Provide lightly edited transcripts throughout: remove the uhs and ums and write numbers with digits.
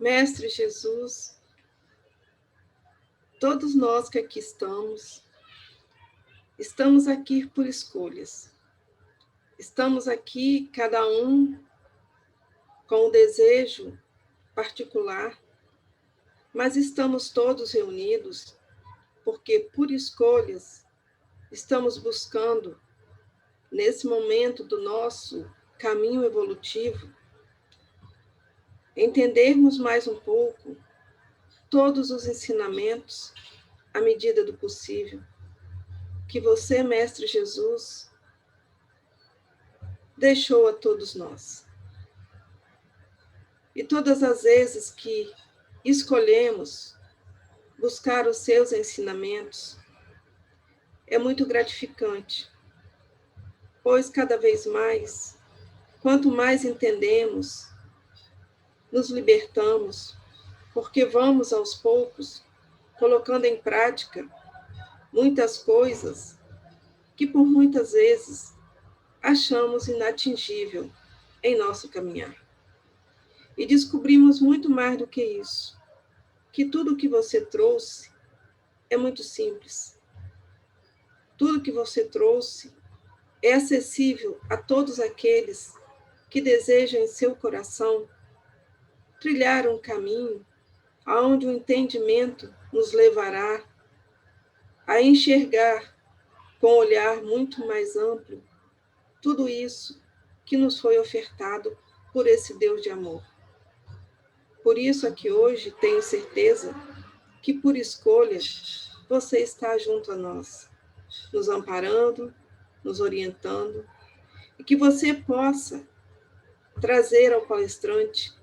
Mestre Jesus, todos nós que aqui estamos aqui por escolhas. Estamos aqui, cada um com um desejo particular, mas estamos todos reunidos porque, por escolhas, estamos buscando, nesse momento do nosso caminho evolutivo, entendermos mais um pouco todos os ensinamentos, à medida do possível, que você, Mestre Jesus, deixou a todos nós. E todas as vezes que escolhemos buscar os seus ensinamentos, é muito gratificante, pois cada vez mais, quanto mais entendemos, nos libertamos, porque vamos aos poucos colocando em prática muitas coisas que por muitas vezes achamos inatingível em nosso caminhar. E descobrimos muito mais do que isso, que tudo que você trouxe é muito simples. Tudo que você trouxe é acessível a todos aqueles que desejam em seu coração trilhar um caminho aonde o entendimento nos levará a enxergar com um olhar muito mais amplo tudo isso que nos foi ofertado por esse Deus de amor. Por isso aqui hoje tenho certeza que por escolha você está junto a nós, nos amparando, nos orientando, e que você possa trazer ao palestrante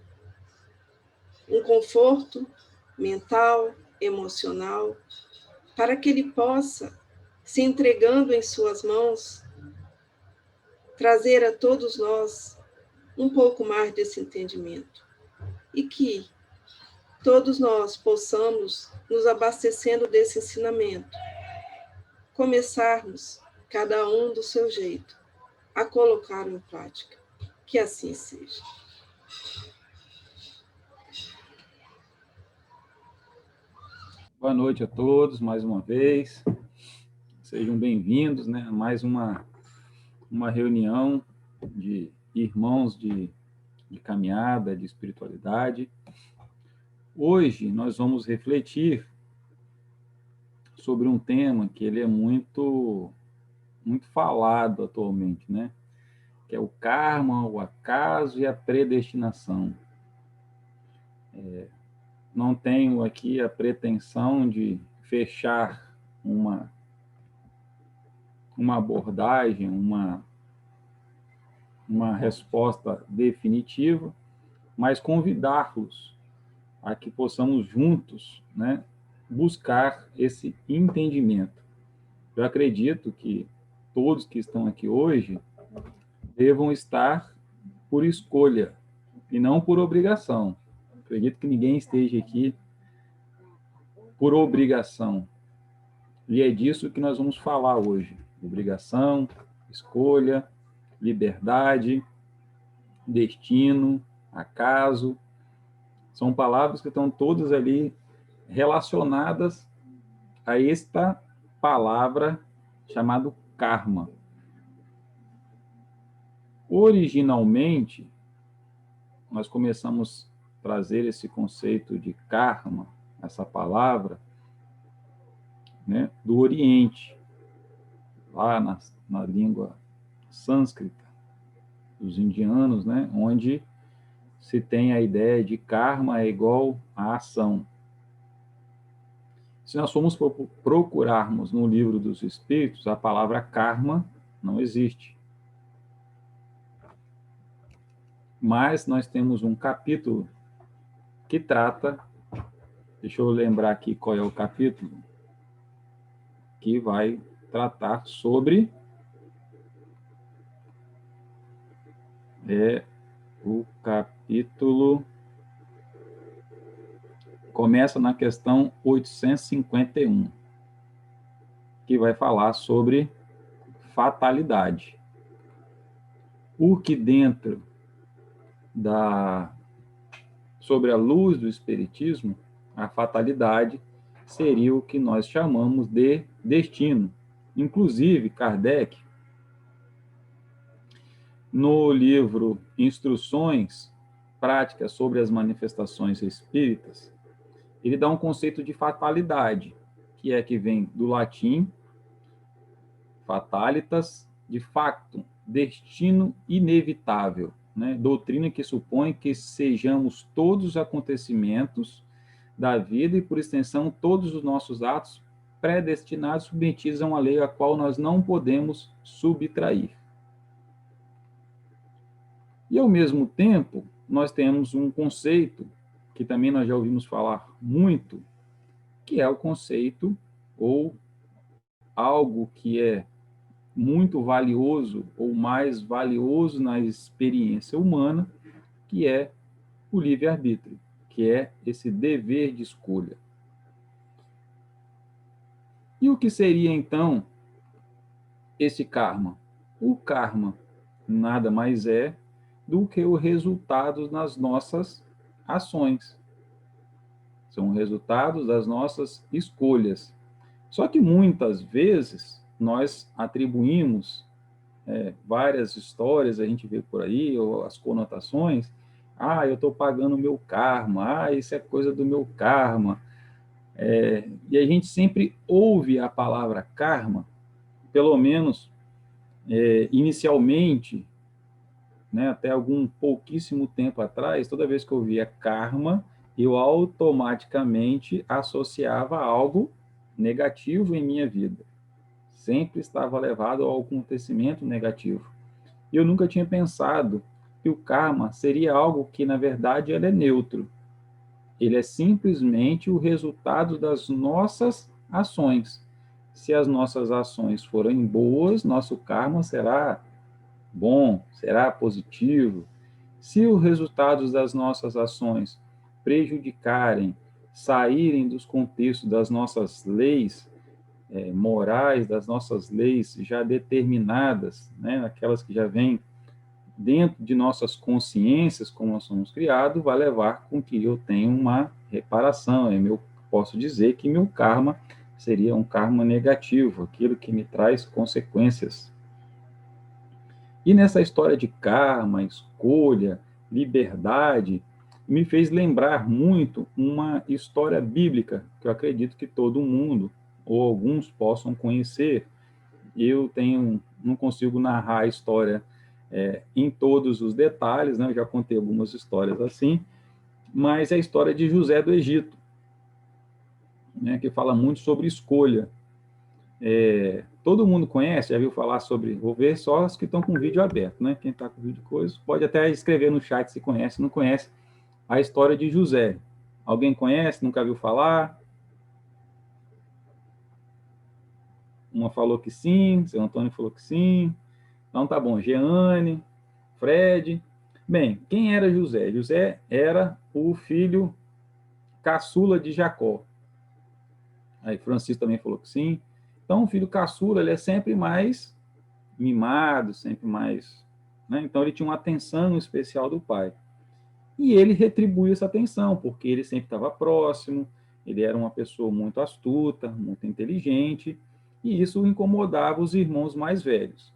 um conforto mental, emocional, para que ele possa, se entregando em suas mãos, trazer a todos nós um pouco mais desse entendimento. E que todos nós possamos, nos abastecendo desse ensinamento, começarmos, cada um do seu jeito, a colocá-lo em prática. Que assim seja. Boa noite a todos, mais uma vez. Sejam bem-vindos, né, a mais uma reunião de irmãos de caminhada, de espiritualidade. Hoje nós vamos refletir sobre um tema que ele é muito falado atualmente, né? Que é o karma, o acaso e a predestinação. Não tenho aqui a pretensão de fechar uma abordagem, uma resposta definitiva, mas convidá-los a que possamos juntos, né, buscar esse entendimento. Eu acredito que todos que estão aqui hoje devam estar por escolha e não por obrigação. Acredito que ninguém esteja aqui por obrigação. E é disso que nós vamos falar hoje. Obrigação, escolha, liberdade, destino, acaso. São palavras que estão todas ali relacionadas a esta palavra chamada karma. Originalmente, nós começamos a trazer esse conceito de karma, essa palavra, né, do Oriente, lá na língua sânscrita, dos indianos, né, onde se tem a ideia de karma é igual a ação. Se nós formos procurarmos no livro dos Espíritos, a palavra karma não existe. Mas nós temos um capítulo que trata, deixa eu lembrar aqui qual é o capítulo, que vai tratar sobre o capítulo começa na questão 851, que vai falar sobre fatalidade. O que dentro sobre a luz do Espiritismo, a fatalidade seria o que nós chamamos de destino. Inclusive, Kardec, no livro Instruções Práticas sobre as Manifestações Espíritas, ele dá um conceito de fatalidade, que vem do latim fatalitas, de facto, destino inevitável, né? Doutrina que supõe que sejamos todos os acontecimentos da vida e, por extensão, todos os nossos atos predestinados, submetidos a uma lei a qual nós não podemos subtrair. E, ao mesmo tempo, nós temos um conceito que também nós já ouvimos falar muito, que é o conceito, ou algo que é muito valioso, ou mais valioso na experiência humana, que é o livre-arbítrio, que é esse dever de escolha. E o que seria, então, esse karma? O karma nada mais é do que o resultado das nossas ações. São resultados das nossas escolhas. Só que muitas vezes nós atribuímos várias histórias, a gente vê por aí, ou as conotações, eu estou pagando o meu karma, isso é coisa do meu karma. E a gente sempre ouve a palavra karma, pelo menos inicialmente, né, até algum pouquíssimo tempo atrás, toda vez que eu via karma, eu automaticamente associava algo negativo em minha vida. Sempre estava levado ao acontecimento negativo. E eu nunca tinha pensado que o karma seria algo que, na verdade, ele é neutro. Ele é simplesmente o resultado das nossas ações. Se as nossas ações forem boas, nosso karma será bom, será positivo. Se os resultados das nossas ações prejudicarem, saírem dos contextos das nossas leis morais, das nossas leis já determinadas, né, aquelas que já vêm dentro de nossas consciências, como nós somos criados, vai levar com que eu tenha uma reparação. Posso dizer que meu karma seria um karma negativo, aquilo que me traz consequências. E nessa história de karma, escolha, liberdade, me fez lembrar muito uma história bíblica, que eu acredito que todo mundo, ou alguns, possam conhecer. Eu não consigo narrar a história em todos os detalhes, né? Eu já contei algumas histórias assim, mas é a história de José do Egito, né? Que fala muito sobre escolha. Todo mundo conhece, já viu falar sobre, vou ver só os que estão com o vídeo aberto, né? Quem está com o vídeo coisa, pode até escrever no chat se conhece, não conhece a história de José. Alguém conhece, nunca viu falar? Uma falou que sim, seu Antônio falou que sim. Então tá bom, Jeane, Fred. Bem, quem era José? José era o filho caçula de Jacó. Aí Francisco também falou que sim. Então o filho caçula, ele é sempre mais mimado, sempre mais, né? Então ele tinha uma atenção especial do pai. E ele retribuiu essa atenção, porque ele sempre estava próximo, ele era uma pessoa muito astuta, muito inteligente, e isso incomodava os irmãos mais velhos.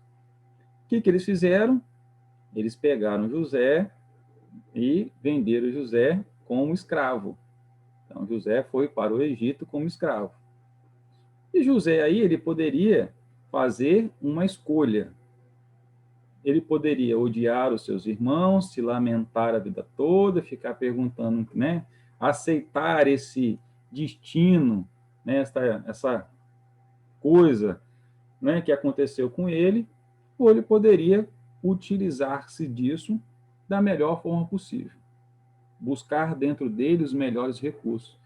O que eles fizeram? Eles pegaram José e venderam José como escravo. Então, José foi para o Egito como escravo. E José aí, ele poderia fazer uma escolha. Ele poderia odiar os seus irmãos, se lamentar a vida toda, ficar perguntando, né? Aceitar esse destino, né? Essa coisa, né? Que aconteceu com ele, ou ele poderia utilizar-se disso da melhor forma possível. Buscar dentro dele os melhores recursos.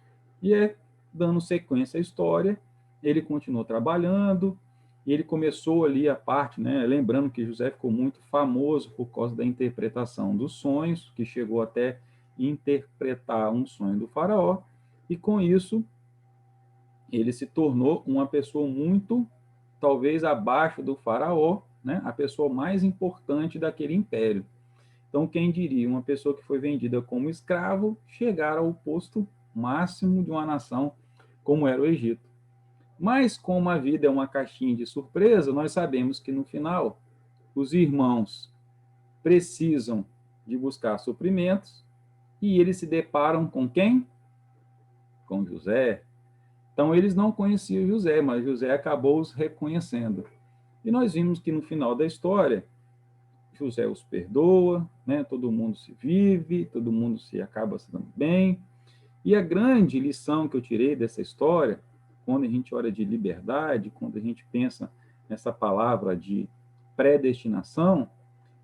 E dando sequência à história, ele continuou trabalhando, e ele começou ali a parte, né, lembrando que José ficou muito famoso por causa da interpretação dos sonhos, que chegou até interpretar um sonho do faraó, e com isso ele se tornou uma pessoa muito, talvez abaixo do faraó, né, a pessoa mais importante daquele império. Então, quem diria, uma pessoa que foi vendida como escravo chegar ao posto máximo de uma nação como era o Egito. Mas, como a vida é uma caixinha de surpresa, nós sabemos que, no final, os irmãos precisam de buscar suprimentos e eles se deparam com quem? Com José. Então, eles não conheciam José, mas José acabou os reconhecendo. E nós vimos que, no final da história, José os perdoa, né? Todo mundo se vive, todo mundo se acaba se dando bem. E a grande lição que eu tirei dessa história, quando a gente olha de liberdade, quando a gente pensa nessa palavra de predestinação,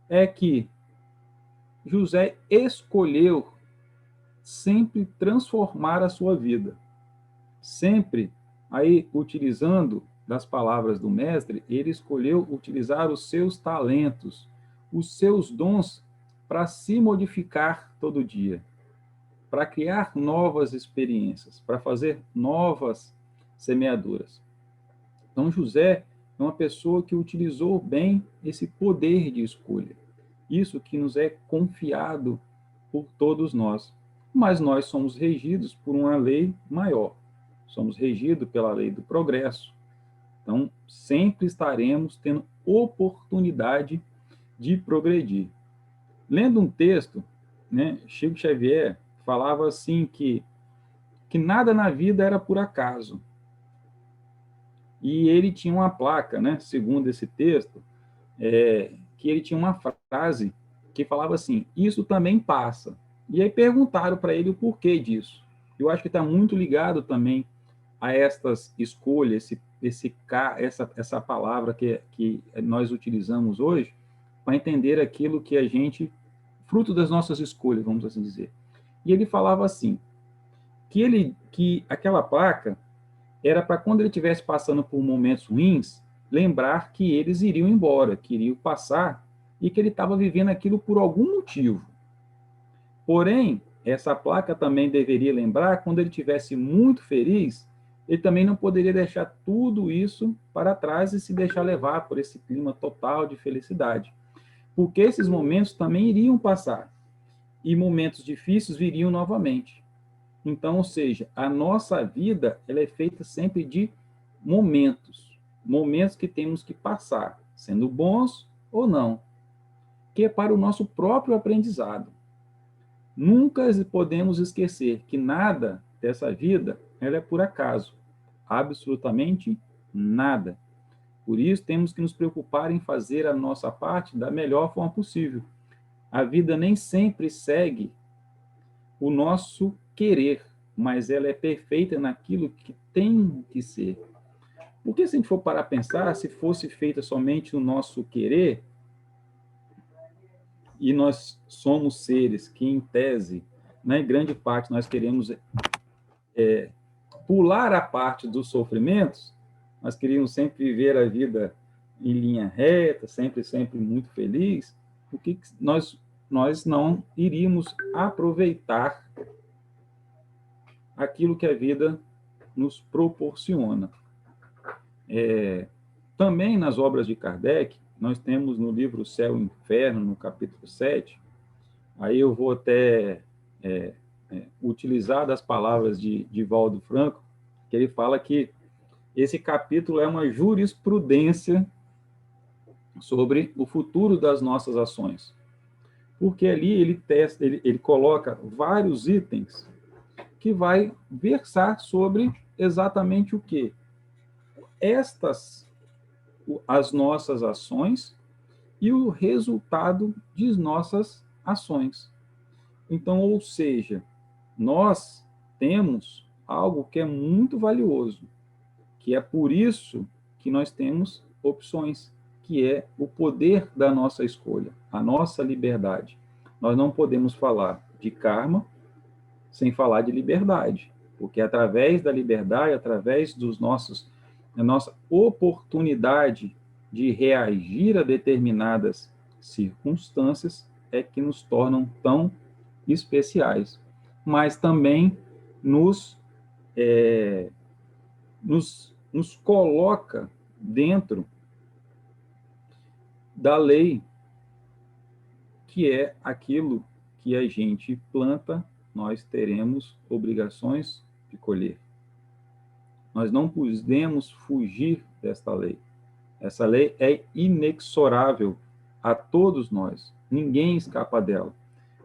é que José escolheu sempre transformar a sua vida. Sempre, aí, utilizando das palavras do mestre, ele escolheu utilizar os seus talentos, os seus dons, para se modificar todo dia, para criar novas experiências, para fazer novas semeaduras. Então, José é uma pessoa que utilizou bem esse poder de escolha. Isso que nos é confiado por todos nós. Mas nós somos regidos por uma lei maior. Somos regidos pela lei do progresso. Então, sempre estaremos tendo oportunidade de progredir. Lendo um texto, né, Chico Xavier falava assim que nada na vida era por acaso. E ele tinha uma placa, né, segundo esse texto, que ele tinha uma frase que falava assim: isso também passa. E aí perguntaram para ele o porquê disso. Eu acho que está muito ligado também a estas escolhas, essa palavra que nós utilizamos hoje, para entender aquilo que a gente, fruto das nossas escolhas, vamos assim dizer. E ele falava assim, que aquela placa era para quando ele estivesse passando por momentos ruins, lembrar que eles iriam embora, que iriam passar, e que ele estava vivendo aquilo por algum motivo. Porém, essa placa também deveria lembrar, quando ele estivesse muito feliz, ele também não poderia deixar tudo isso para trás e se deixar levar por esse clima total de felicidade. Porque esses momentos também iriam passar, e momentos difíceis viriam novamente. Então, ou seja, a nossa vida ela é feita sempre de momentos, momentos que temos que passar, sendo bons ou não, que é para o nosso próprio aprendizado. Nunca podemos esquecer que nada dessa vida ela é por acaso, absolutamente nada. Por isso, temos que nos preocupar em fazer a nossa parte da melhor forma possível. A vida nem sempre segue o nosso querer, mas ela é perfeita naquilo que tem que ser. Porque se a gente for parar a pensar, se fosse feita somente no nosso querer, e nós somos seres que, em tese, na grande parte, nós queremos pular a parte dos sofrimentos, nós queríamos sempre viver a vida em linha reta, sempre muito feliz, por que nós não iríamos aproveitar aquilo que a vida nos proporciona? Também nas obras de Kardec, nós temos no livro Céu e Inferno, no capítulo 7, aí eu vou até utilizar das palavras de Valdo Franco, que ele fala que esse capítulo é uma jurisprudência sobre o futuro das nossas ações. Porque ali ele coloca vários itens que vai versar sobre exatamente o quê? As nossas ações e o resultado de nossas ações. Então, ou seja, nós temos algo que é muito valioso, que é por isso que nós temos opções, que é o poder da nossa escolha, a nossa liberdade. Nós não podemos falar de karma sem falar de liberdade, porque através da liberdade, através da nossa oportunidade de reagir a determinadas circunstâncias, é que nos tornam tão especiais, mas também nos coloca dentro da lei que é aquilo que a gente planta, nós teremos obrigações de colher. Nós não podemos fugir desta lei. Essa lei é inexorável a todos nós. Ninguém escapa dela.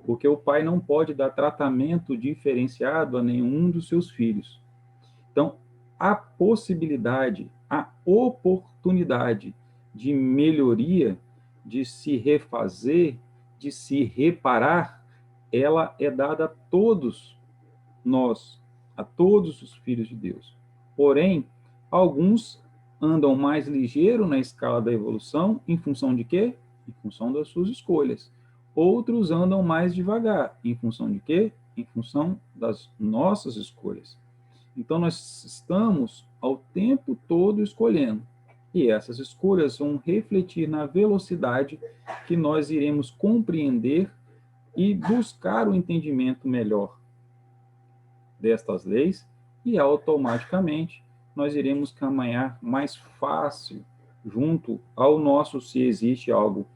Porque o pai não pode dar tratamento diferenciado a nenhum dos seus filhos. Então, a possibilidade, a oportunidade de melhoria, de se refazer, de se reparar, ela é dada a todos nós, a todos os filhos de Deus. Porém, alguns andam mais ligeiro na escala da evolução, em função de quê? Em função das suas escolhas. Outros andam mais devagar, em função de quê? Em função das nossas escolhas. Então, nós estamos ao tempo todo escolhendo. E essas escolhas vão refletir na velocidade que nós iremos compreender e buscar o entendimento melhor destas leis, e automaticamente nós iremos caminhar mais fácil junto ao nosso se existe algo,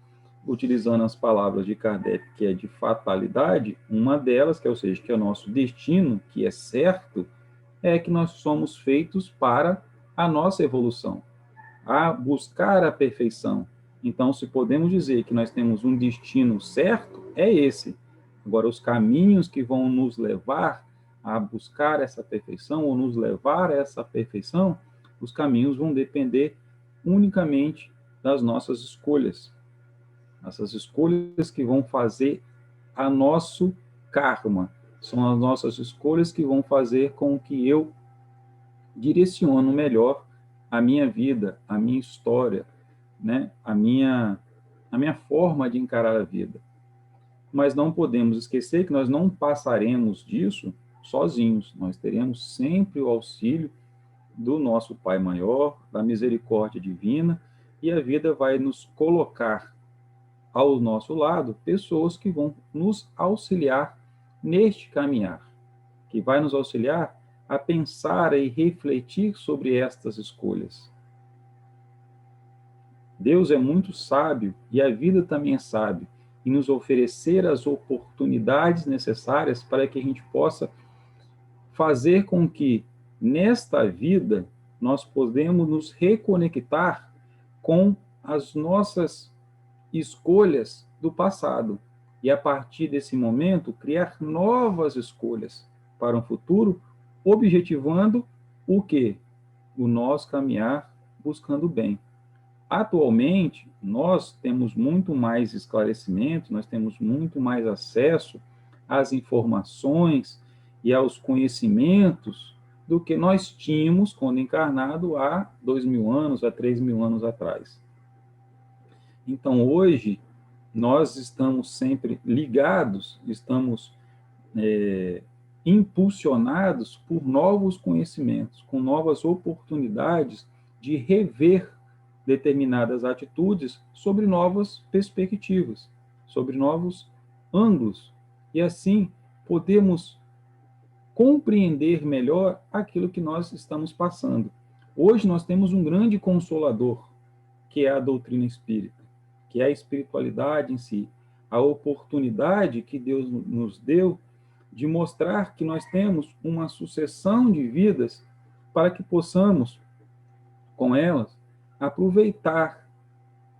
utilizando as palavras de Kardec, que é de fatalidade, uma delas, que é, ou seja, que é o nosso destino, que é certo, é que nós somos feitos para a nossa evolução, a buscar a perfeição. Então, se podemos dizer que nós temos um destino certo, é esse. Agora, os caminhos que vão nos levar a buscar essa perfeição, ou nos levar a essa perfeição, os caminhos vão depender unicamente das nossas escolhas. Essas escolhas que vão fazer a nosso karma. São as nossas escolhas que vão fazer com que eu direciono melhor a minha vida, a minha história, né? a minha forma de encarar a vida. Mas não podemos esquecer que nós não passaremos disso sozinhos. Nós teremos sempre o auxílio do nosso Pai Maior, da misericórdia divina, e a vida vai nos colocar ao nosso lado pessoas que vão nos auxiliar neste caminhar, que vai nos auxiliar a pensar e refletir sobre estas escolhas. Deus é muito sábio e a vida também é sábia em nos oferecer as oportunidades necessárias para que a gente possa fazer com que nesta vida nós podemos nos reconectar com as nossas escolhas do passado e a partir desse momento criar novas escolhas para um futuro, objetivando o quê? O nosso caminhar buscando o bem. Atualmente, nós temos muito mais esclarecimento, nós temos muito mais acesso às informações e aos conhecimentos do que nós tínhamos quando encarnado há 2.000 anos, há 3.000 anos atrás. Então, hoje, nós estamos sempre ligados, estamos impulsionados por novos conhecimentos, com novas oportunidades de rever determinadas atitudes sobre novas perspectivas, sobre novos ângulos. E assim, podemos compreender melhor aquilo que nós estamos passando. Hoje nós temos um grande consolador, que é a doutrina espírita, que é a espiritualidade em si, a oportunidade que Deus nos deu de mostrar que nós temos uma sucessão de vidas para que possamos, com elas, aproveitar,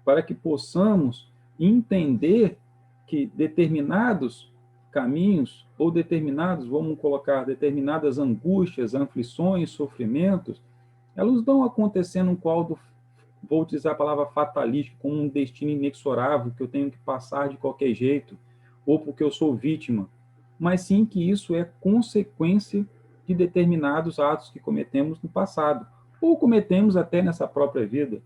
para que possamos entender que determinados caminhos, ou determinados, vamos colocar, determinadas angústias, aflições, sofrimentos, elas não acontecendo no qual, vou utilizar a palavra fatalística, como um destino inexorável, que eu tenho que passar de qualquer jeito, ou porque eu sou vítima, mas sim que isso é consequência de determinados atos que cometemos no passado, ou cometemos até nessa própria vida,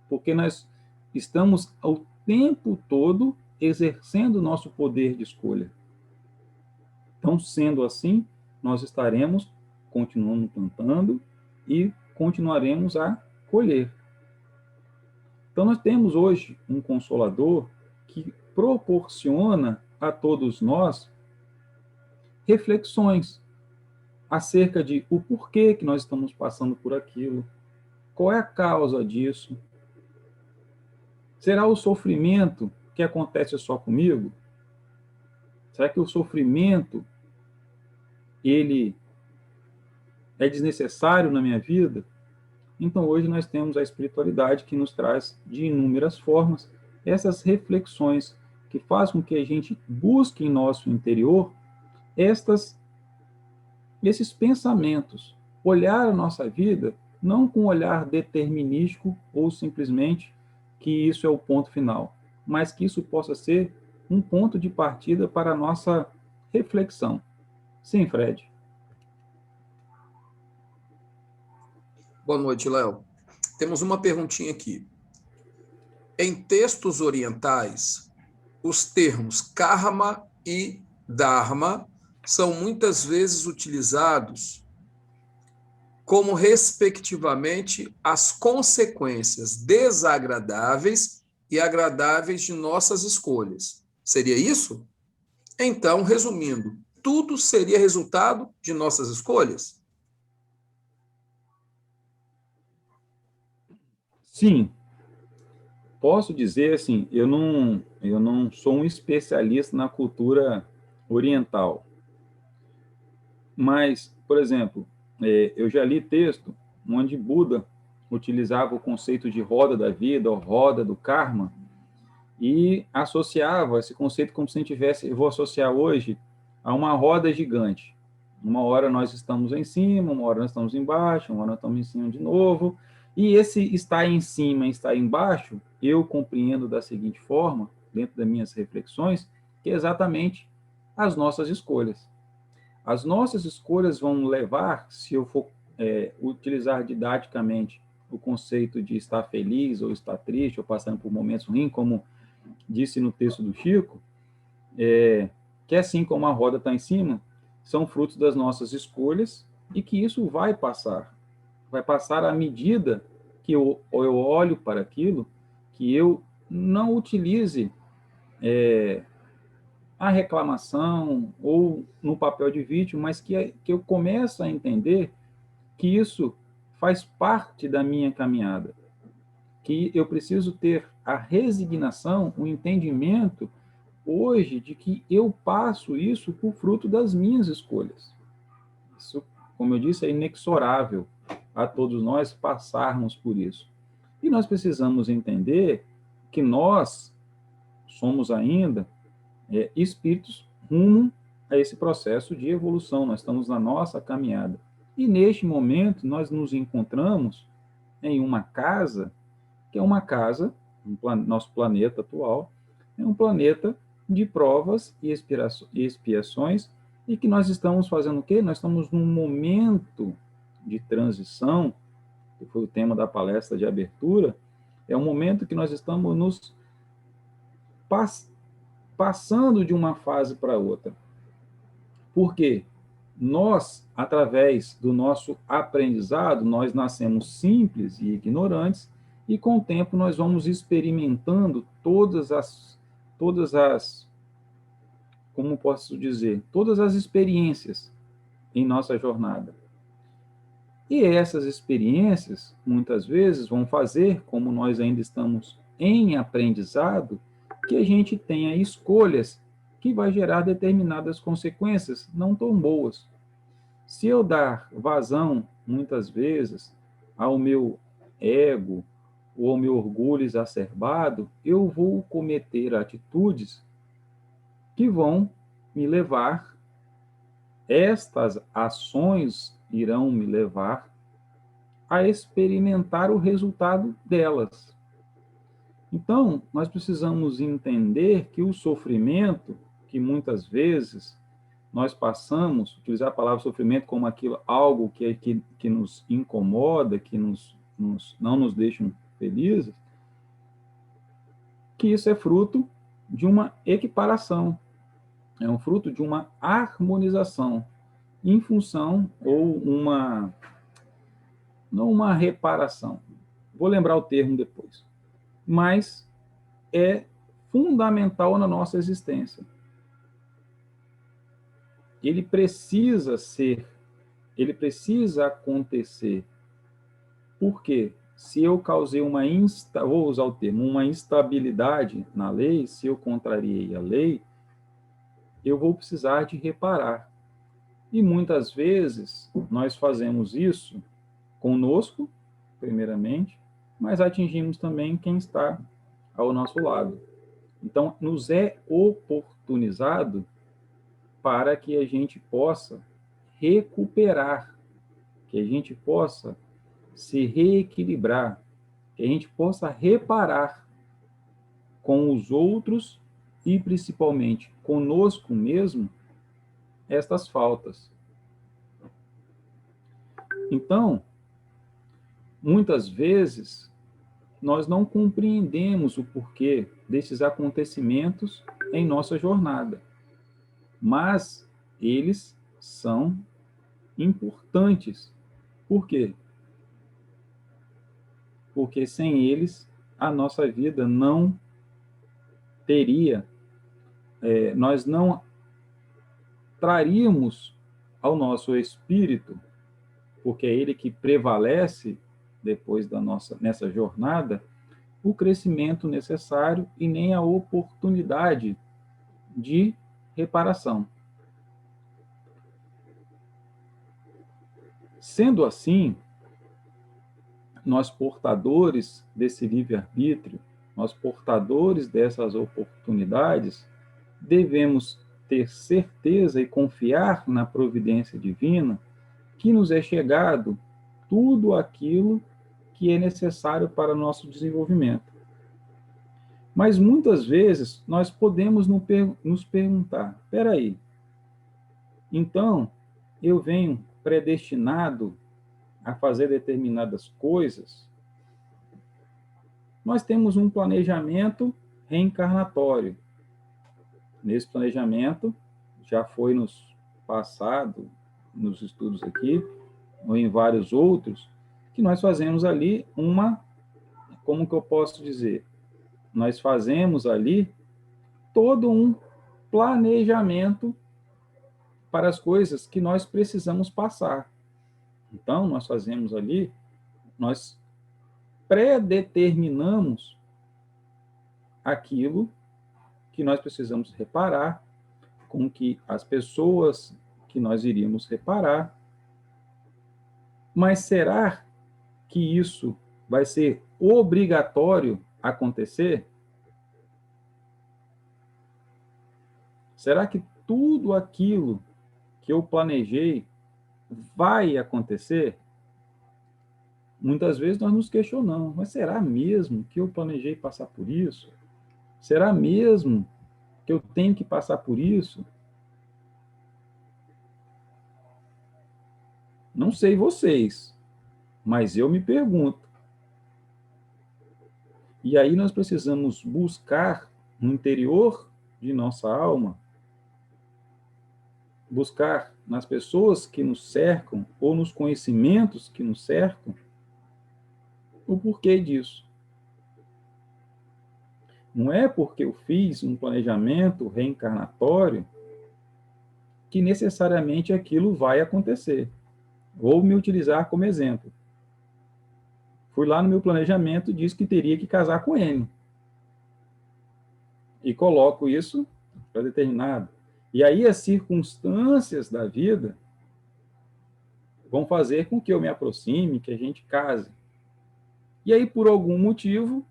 porque nós estamos o tempo todo exercendo o nosso poder de escolha. Então, sendo assim, nós estaremos continuando plantando e continuaremos a colher. Então, nós temos hoje um Consolador que proporciona a todos nós reflexões acerca de o porquê que nós estamos passando por aquilo, qual é a causa disso. Será o sofrimento que acontece só comigo? Será que o sofrimento, ele é desnecessário na minha vida? Então, hoje nós temos a espiritualidade que nos traz, de inúmeras formas, essas reflexões que fazem com que a gente busque em nosso interior esses pensamentos, olhar a nossa vida não com um olhar determinístico ou simplesmente que isso é o ponto final, mas que isso possa ser um ponto de partida para a nossa reflexão. Sim, Fred. Boa noite, Léo. Temos uma perguntinha aqui. Em textos orientais, os termos karma e dharma são muitas vezes utilizados como, respectivamente, as consequências desagradáveis e agradáveis de nossas escolhas. Seria isso? Então, resumindo, tudo seria resultado de nossas escolhas? Sim, posso dizer assim, eu não sou um especialista na cultura oriental, mas, por exemplo, eu já li texto onde Buda utilizava o conceito de roda da vida, ou roda do karma, e associava esse conceito como se a gente tivesse, eu vou associar hoje, a uma roda gigante. Uma hora nós estamos em cima, uma hora nós estamos embaixo, uma hora nós estamos em cima de novo, e esse estar em cima e estar embaixo, eu compreendo da seguinte forma, dentro das minhas reflexões, que é exatamente as nossas escolhas. As nossas escolhas vão levar, se eu for utilizar didaticamente o conceito de estar feliz ou estar triste ou passando por momentos ruins, como disse no texto do Chico, que assim como a roda está em cima, são frutos das nossas escolhas e que isso vai passar. Vai passar à medida que eu olho para aquilo, que eu não utilize a reclamação ou no papel de vítima, mas que eu começo a entender que isso faz parte da minha caminhada, que eu preciso ter a resignação, o entendimento hoje de que eu passo isso por fruto das minhas escolhas. Isso, como eu disse, é inexorável a todos nós passarmos por isso. E nós precisamos entender que nós somos ainda espíritos rumo a esse processo de evolução. Nós estamos na nossa caminhada. E neste momento nós nos encontramos em uma casa que é uma casa, nosso planeta atual, é um planeta de provas e expiações, e que nós estamos fazendo o quê? Nós estamos num momento de transição, que foi o tema da palestra de abertura, é um momento que nós estamos nos passando de uma fase para outra. Por quê? Nós, através do nosso aprendizado, nós nascemos simples e ignorantes, e com o tempo nós vamos experimentando todas as, como posso dizer, todas as experiências em nossa jornada. E essas experiências, muitas vezes, vão fazer, como nós ainda estamos em aprendizado, que a gente tenha escolhas que vai gerar determinadas consequências não tão boas. Se eu dar vazão, muitas vezes, ao meu ego ou ao meu orgulho exacerbado, eu vou cometer atitudes que vão me levar, estas ações irão me levar a experimentar o resultado delas. Então, nós precisamos entender que o sofrimento, que muitas vezes nós passamos, utilizar a palavra sofrimento como aquilo, algo que nos incomoda, que não nos deixa felizes, que isso é fruto de uma equiparação, é um fruto de uma harmonização em função ou não uma reparação. Vou lembrar o termo depois. Mas é fundamental na nossa existência. Ele precisa acontecer. Por quê? se eu causei vou usar o termo, uma instabilidade na lei, se eu contrariei a lei, eu vou precisar de reparar. E muitas vezes nós fazemos isso conosco, primeiramente, mas atingimos também quem está ao nosso lado. Então, nos é oportunizado para que a gente possa recuperar, que a gente possa se reequilibrar, que a gente possa reparar com os outros e principalmente conosco mesmo estas faltas. Então, muitas vezes nós não compreendemos o porquê desses acontecimentos em nossa jornada, mas eles são importantes. Por quê? Porque sem eles a nossa vida não teria, nós não traríamos ao nosso espírito, porque é ele que prevalece depois nessa jornada, o crescimento necessário e nem a oportunidade de reparação. Sendo assim, nós portadores desse livre-arbítrio, nós portadores dessas oportunidades, devemos ter certeza e confiar na providência divina que nos é chegado tudo aquilo que é necessário para o nosso desenvolvimento. Mas muitas vezes nós podemos nos perguntar, espera aí, então eu venho predestinado a fazer determinadas coisas? Nós temos um planejamento reencarnatório. Nesse planejamento, já foi nos passado, nos estudos aqui, ou em vários outros, que nós fazemos ali como que eu posso dizer? Nós fazemos ali todo um planejamento para as coisas que nós precisamos passar. Então, nós fazemos ali, nós predeterminamos aquilo que nós precisamos reparar, com que as pessoas que nós iríamos reparar. Mas será que isso vai ser obrigatório acontecer? Será que tudo aquilo que eu planejei vai acontecer? Muitas vezes nós nos questionamos, mas será mesmo que eu planejei passar por isso? Será mesmo que eu tenho que passar por isso? Não sei vocês, mas eu me pergunto. E aí nós precisamos buscar no interior de nossa alma, buscar nas pessoas que nos cercam ou nos conhecimentos que nos cercam o porquê disso. Não é porque eu fiz um planejamento reencarnatório que necessariamente aquilo vai acontecer. Vou me utilizar como exemplo. Fui lá no meu planejamento e disse que teria que casar com ele. E coloco isso para determinado. E aí as circunstâncias da vida vão fazer com que eu me aproxime, que a gente case. E aí, por algum motivo,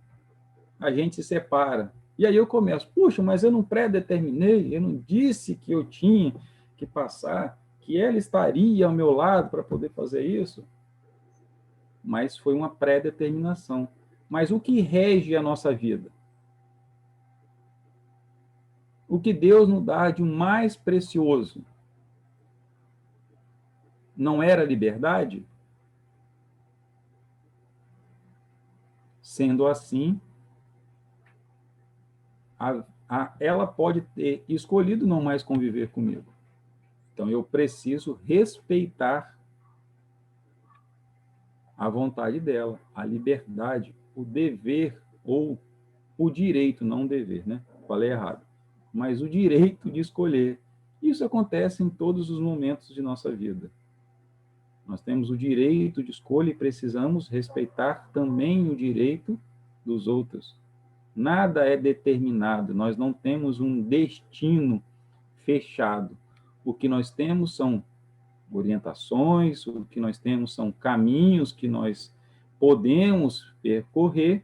a gente se separa. E aí eu começo, puxa, mas eu não predeterminei, eu não disse que eu tinha que passar, que ela estaria ao meu lado para poder fazer isso. Mas foi uma predeterminação. Mas o que rege a nossa vida? O que Deus nos dá de mais precioso? Não era liberdade? Sendo assim, ela pode ter escolhido não mais conviver comigo. Então, eu preciso respeitar a vontade dela, a liberdade, o dever, ou o direito, não o dever, né? Falei errado. Mas o direito de escolher. Isso acontece em todos os momentos de nossa vida. Nós temos o direito de escolha e precisamos respeitar também o direito dos outros. Nada é determinado, nós não temos um destino fechado. O que nós temos são orientações, o que nós temos são caminhos que nós podemos percorrer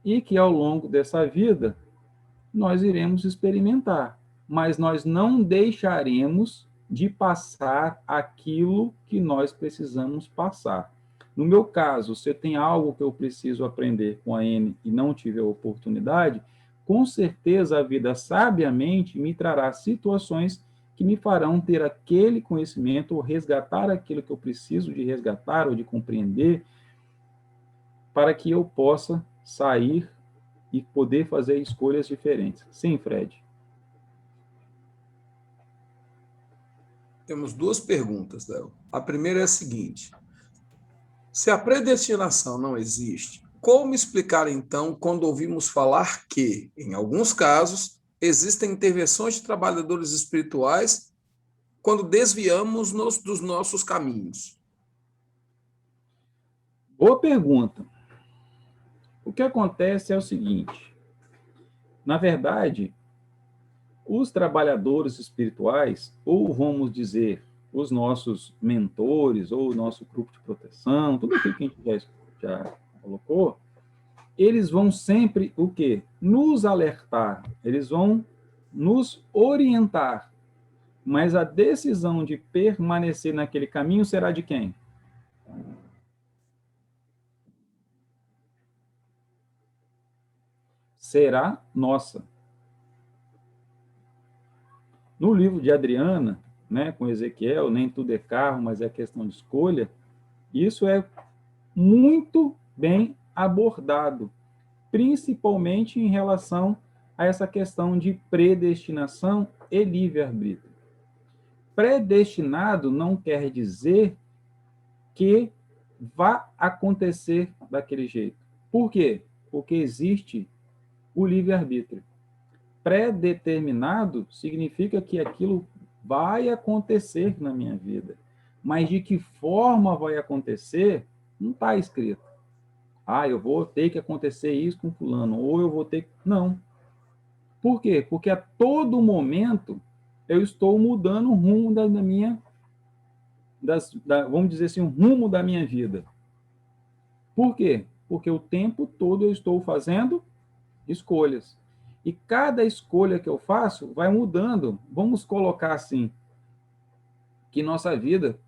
e que ao longo dessa vida nós iremos experimentar, mas nós não deixaremos de passar aquilo que nós precisamos passar. No meu caso, se tem algo que eu preciso aprender com a N e não tive a oportunidade, com certeza a vida sabiamente me trará situações que me farão ter aquele conhecimento ou resgatar aquilo que eu preciso de resgatar ou de compreender para que eu possa sair e poder fazer escolhas diferentes. Sim, Fred. Temos duas perguntas, Léo. A primeira é a seguinte: se a predestinação não existe, como explicar então quando ouvimos falar que, em alguns casos, existem intervenções de trabalhadores espirituais quando desviamos-nos dos nossos caminhos? Boa pergunta. O que acontece é o seguinte: na verdade, os trabalhadores espirituais, ou vamos dizer, os nossos mentores, ou o nosso grupo de proteção, tudo aquilo que a gente já colocou, eles vão sempre o quê? Nos alertar, eles vão nos orientar. Mas a decisão de permanecer naquele caminho será de quem? Será nossa. No livro de Adriana, né, com Ezequiel, nem tudo é carro, mas é questão de escolha, isso é muito bem abordado, principalmente em relação a essa questão de predestinação e livre-arbítrio. Predestinado não quer dizer que vá acontecer daquele jeito. Por quê? Porque existe o livre-arbítrio. Pré-determinado significa que aquilo vai acontecer na minha vida. Mas de que forma vai acontecer, não está escrito. Ah, eu vou ter que acontecer isso com fulano, ou eu vou ter que... Não. Por quê? Porque a todo momento eu estou mudando o rumo da minha... vamos dizer assim, o rumo da minha vida. Por quê? Porque o tempo todo eu estou fazendo escolhas. E cada escolha que eu faço vai mudando. Vamos colocar assim, que nossa vida,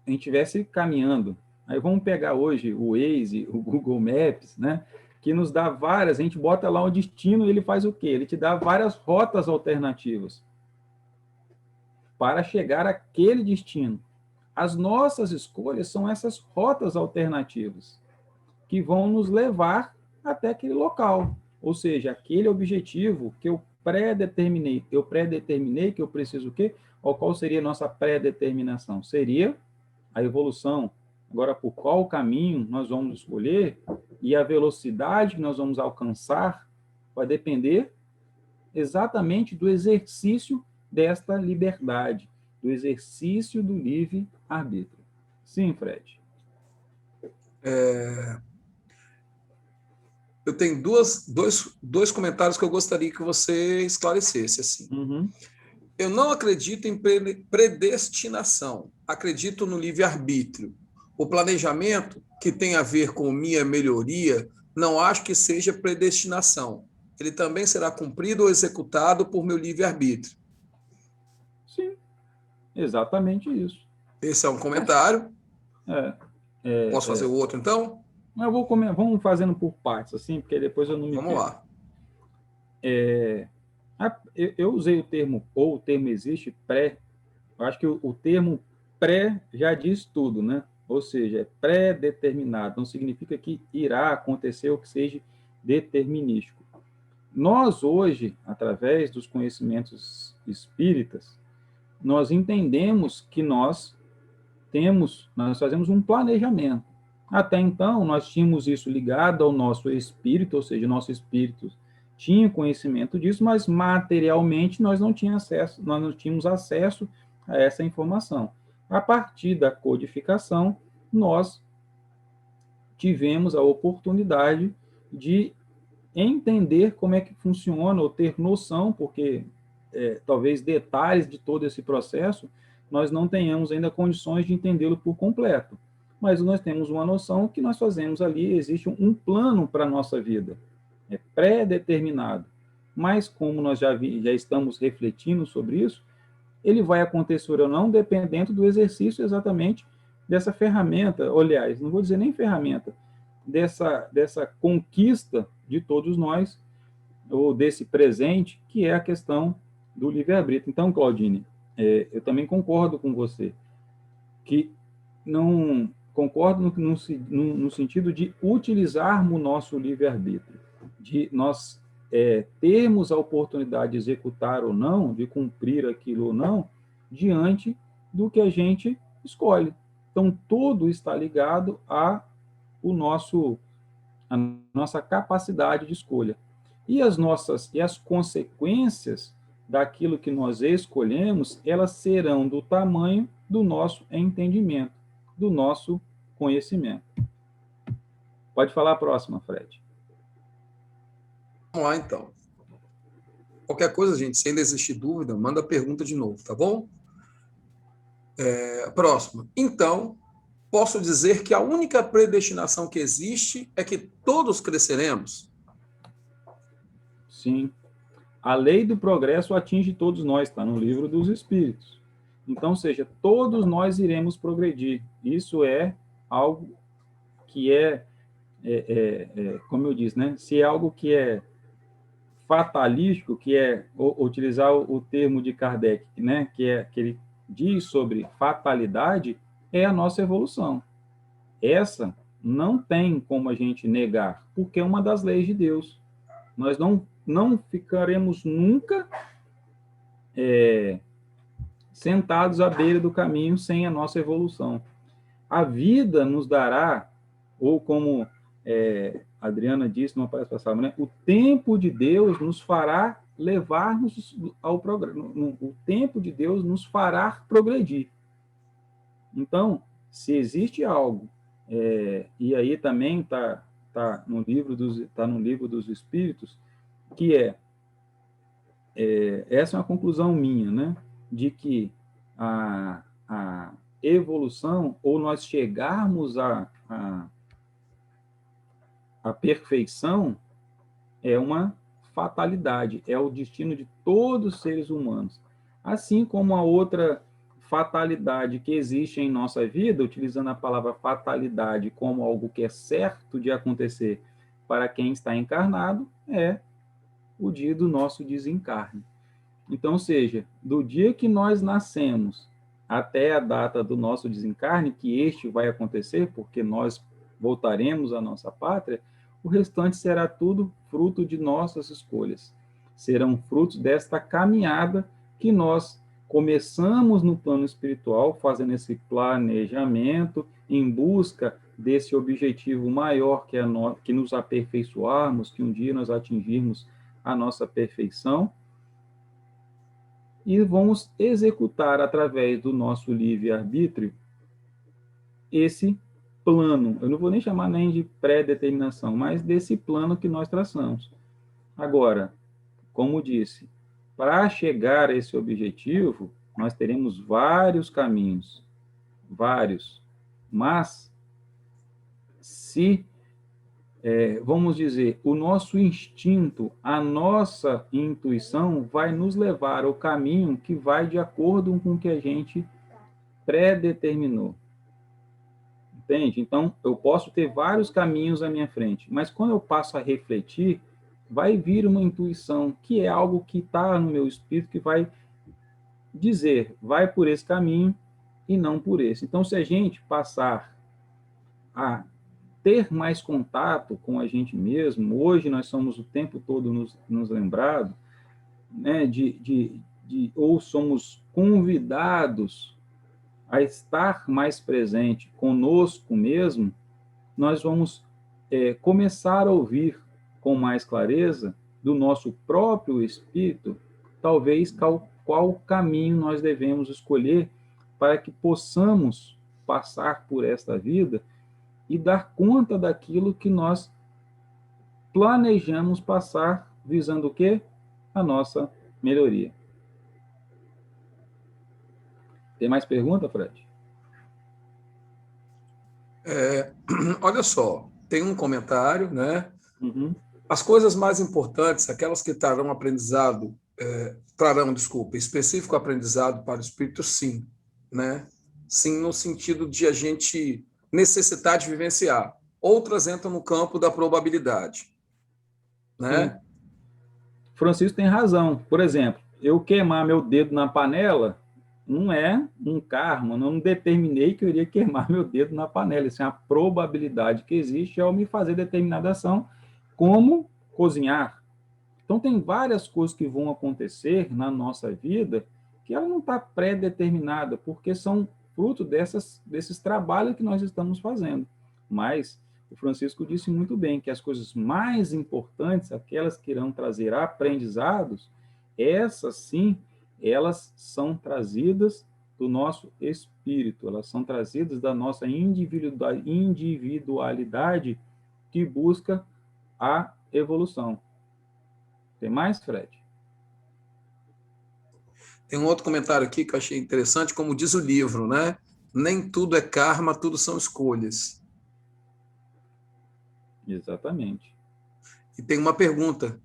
a gente estivesse caminhando. Aí vamos pegar hoje o Waze, o Google Maps, né? Que nos dá várias, a gente bota lá um destino e ele faz o quê? Ele te dá várias rotas alternativas para chegar àquele destino. As nossas escolhas são essas rotas alternativas que vão nos levar até aquele local. Ou seja, aquele objetivo que eu pré-determinei que eu preciso o quê? Ou qual seria a nossa pré-determinação? Seria a evolução. Agora, por qual caminho nós vamos escolher e a velocidade que nós vamos alcançar vai depender exatamente do exercício desta liberdade, do exercício do livre-arbítrio. Sim, Fred. Eu tenho dois comentários que eu gostaria que você esclarecesse. Assim. Uhum. Eu não acredito em predestinação, acredito no livre-arbítrio. O planejamento, que tem a ver com minha melhoria, não acho que seja predestinação. Ele também será cumprido ou executado por meu livre-arbítrio. Sim, exatamente isso. Esse é um comentário. Posso fazer o outro, então? Vamos fazendo por partes, assim, porque depois eu não me... Vamos lá. Eu usei o termo, ou o termo existe, pré. Eu acho que o termo pré já diz tudo, né? Ou seja, é pré-determinado. Não significa que irá acontecer ou que seja determinístico. Nós, hoje, através dos conhecimentos espíritas, nós entendemos que nós fazemos um planejamento. Até então, nós tínhamos isso ligado ao nosso espírito, ou seja, nosso espírito tinha conhecimento disso, mas materialmente nós não tínhamos acesso a essa informação. A partir da codificação, nós tivemos a oportunidade de entender como é que funciona, ou ter noção, porque talvez detalhes de todo esse processo nós não tenhamos ainda condições de entendê-lo por completo. Mas nós temos uma noção que nós fazemos ali, existe um plano para a nossa vida, é pré-determinado. Mas como nós já estamos refletindo sobre isso, ele vai acontecer ou não, dependendo do exercício exatamente dessa ferramenta, aliás, não vou dizer nem ferramenta, dessa conquista de todos nós, ou desse presente, que é a questão do livre-arbítrio. Então, Claudine, eu também concordo com você, que não concordo no sentido de utilizarmos o nosso livre-arbítrio, de nós termos a oportunidade de executar ou não, de cumprir aquilo ou não, diante do que a gente escolhe. Então, tudo está ligado a nossa capacidade de escolha. E as consequências daquilo que nós escolhemos, elas serão do tamanho do nosso entendimento, do nosso conhecimento. Pode falar a próxima, Fred. Vamos lá, então. Qualquer coisa, gente, se ainda existir dúvida, manda a pergunta de novo, tá bom? Próxima. Então, posso dizer que a única predestinação que existe é que todos cresceremos? Sim. A lei do progresso atinge todos nós, está no livro dos Espíritos. Então, ou seja, todos nós iremos progredir. Isso é algo que como eu disse, né? Se é algo que é fatalístico, que é utilizar o termo de Kardec, né? Que ele diz sobre fatalidade, é a nossa evolução. Essa não tem como a gente negar, porque é uma das leis de Deus. Nós não ficaremos nunca sentados à beira do caminho sem a nossa evolução. A vida nos dará, ou como a Adriana disse numa palestra passada, né? O tempo de Deus nos fará levar-nos ao progresso. O tempo de Deus nos fará progredir. Então, se existe algo, e aí também está no livro dos Espíritos, que essa é uma conclusão minha, né? De que a evolução, ou nós chegarmos à perfeição, é uma fatalidade, é o destino de todos os seres humanos. Assim como a outra fatalidade que existe em nossa vida, utilizando a palavra fatalidade como algo que é certo de acontecer para quem está encarnado, é o dia do nosso desencarne. Então, ou seja, do dia que nós nascemos até a data do nosso desencarne, que este vai acontecer, porque nós voltaremos à nossa pátria, o restante será tudo fruto de nossas escolhas. Serão frutos desta caminhada que nós começamos no plano espiritual, fazendo esse planejamento em busca desse objetivo maior, que nos aperfeiçoarmos, que um dia nós atingirmos a nossa perfeição, e vamos executar através do nosso livre-arbítrio esse plano. Eu não vou nem chamar nem de pré-determinação, mas desse plano que nós traçamos. Agora, como disse, para chegar a esse objetivo, nós teremos vários caminhos, vários. Mas, se vamos dizer, o nosso instinto, a nossa intuição vai nos levar ao caminho que vai de acordo com o que a gente pré-determinou. Entende? Então, eu posso ter vários caminhos à minha frente, mas quando eu passo a refletir, vai vir uma intuição, que é algo que está no meu espírito, que vai dizer, vai por esse caminho e não por esse. Então, se a gente passar a ter mais contato com a gente mesmo, hoje nós somos o tempo todo nos lembrados, né, ou somos convidados a estar mais presente conosco mesmo, nós vamos começar a ouvir com mais clareza do nosso próprio espírito, talvez qual caminho nós devemos escolher para que possamos passar por esta vida e dar conta daquilo que nós planejamos passar, visando o quê? A nossa melhoria. Tem mais pergunta, Fred? Olha só, tem um comentário, né? Uhum. As coisas mais importantes, aquelas que trarão aprendizado, específico aprendizado para o espírito, sim, né? Sim, no sentido de a gente necessitar de vivenciar. Outras entram no campo da probabilidade, Sim. né? Francisco tem razão. Por exemplo, eu queimar meu dedo na panela não é um karma, não determinei que eu iria queimar meu dedo na panela. Isso é a probabilidade que existe ao me fazer determinada ação, como cozinhar. Então, tem várias coisas que vão acontecer na nossa vida que ela não está pré-determinada, porque são fruto desses trabalhos que nós estamos fazendo. Mas o Francisco disse muito bem que as coisas mais importantes, aquelas que irão trazer aprendizados, essas sim, elas são trazidas do nosso espírito, elas são trazidas da nossa individualidade que busca a evolução. Tem mais, Fred? Tem um outro comentário aqui que eu achei interessante, como diz o livro, né? Nem tudo é karma, tudo são escolhas. Exatamente. E tem uma pergunta.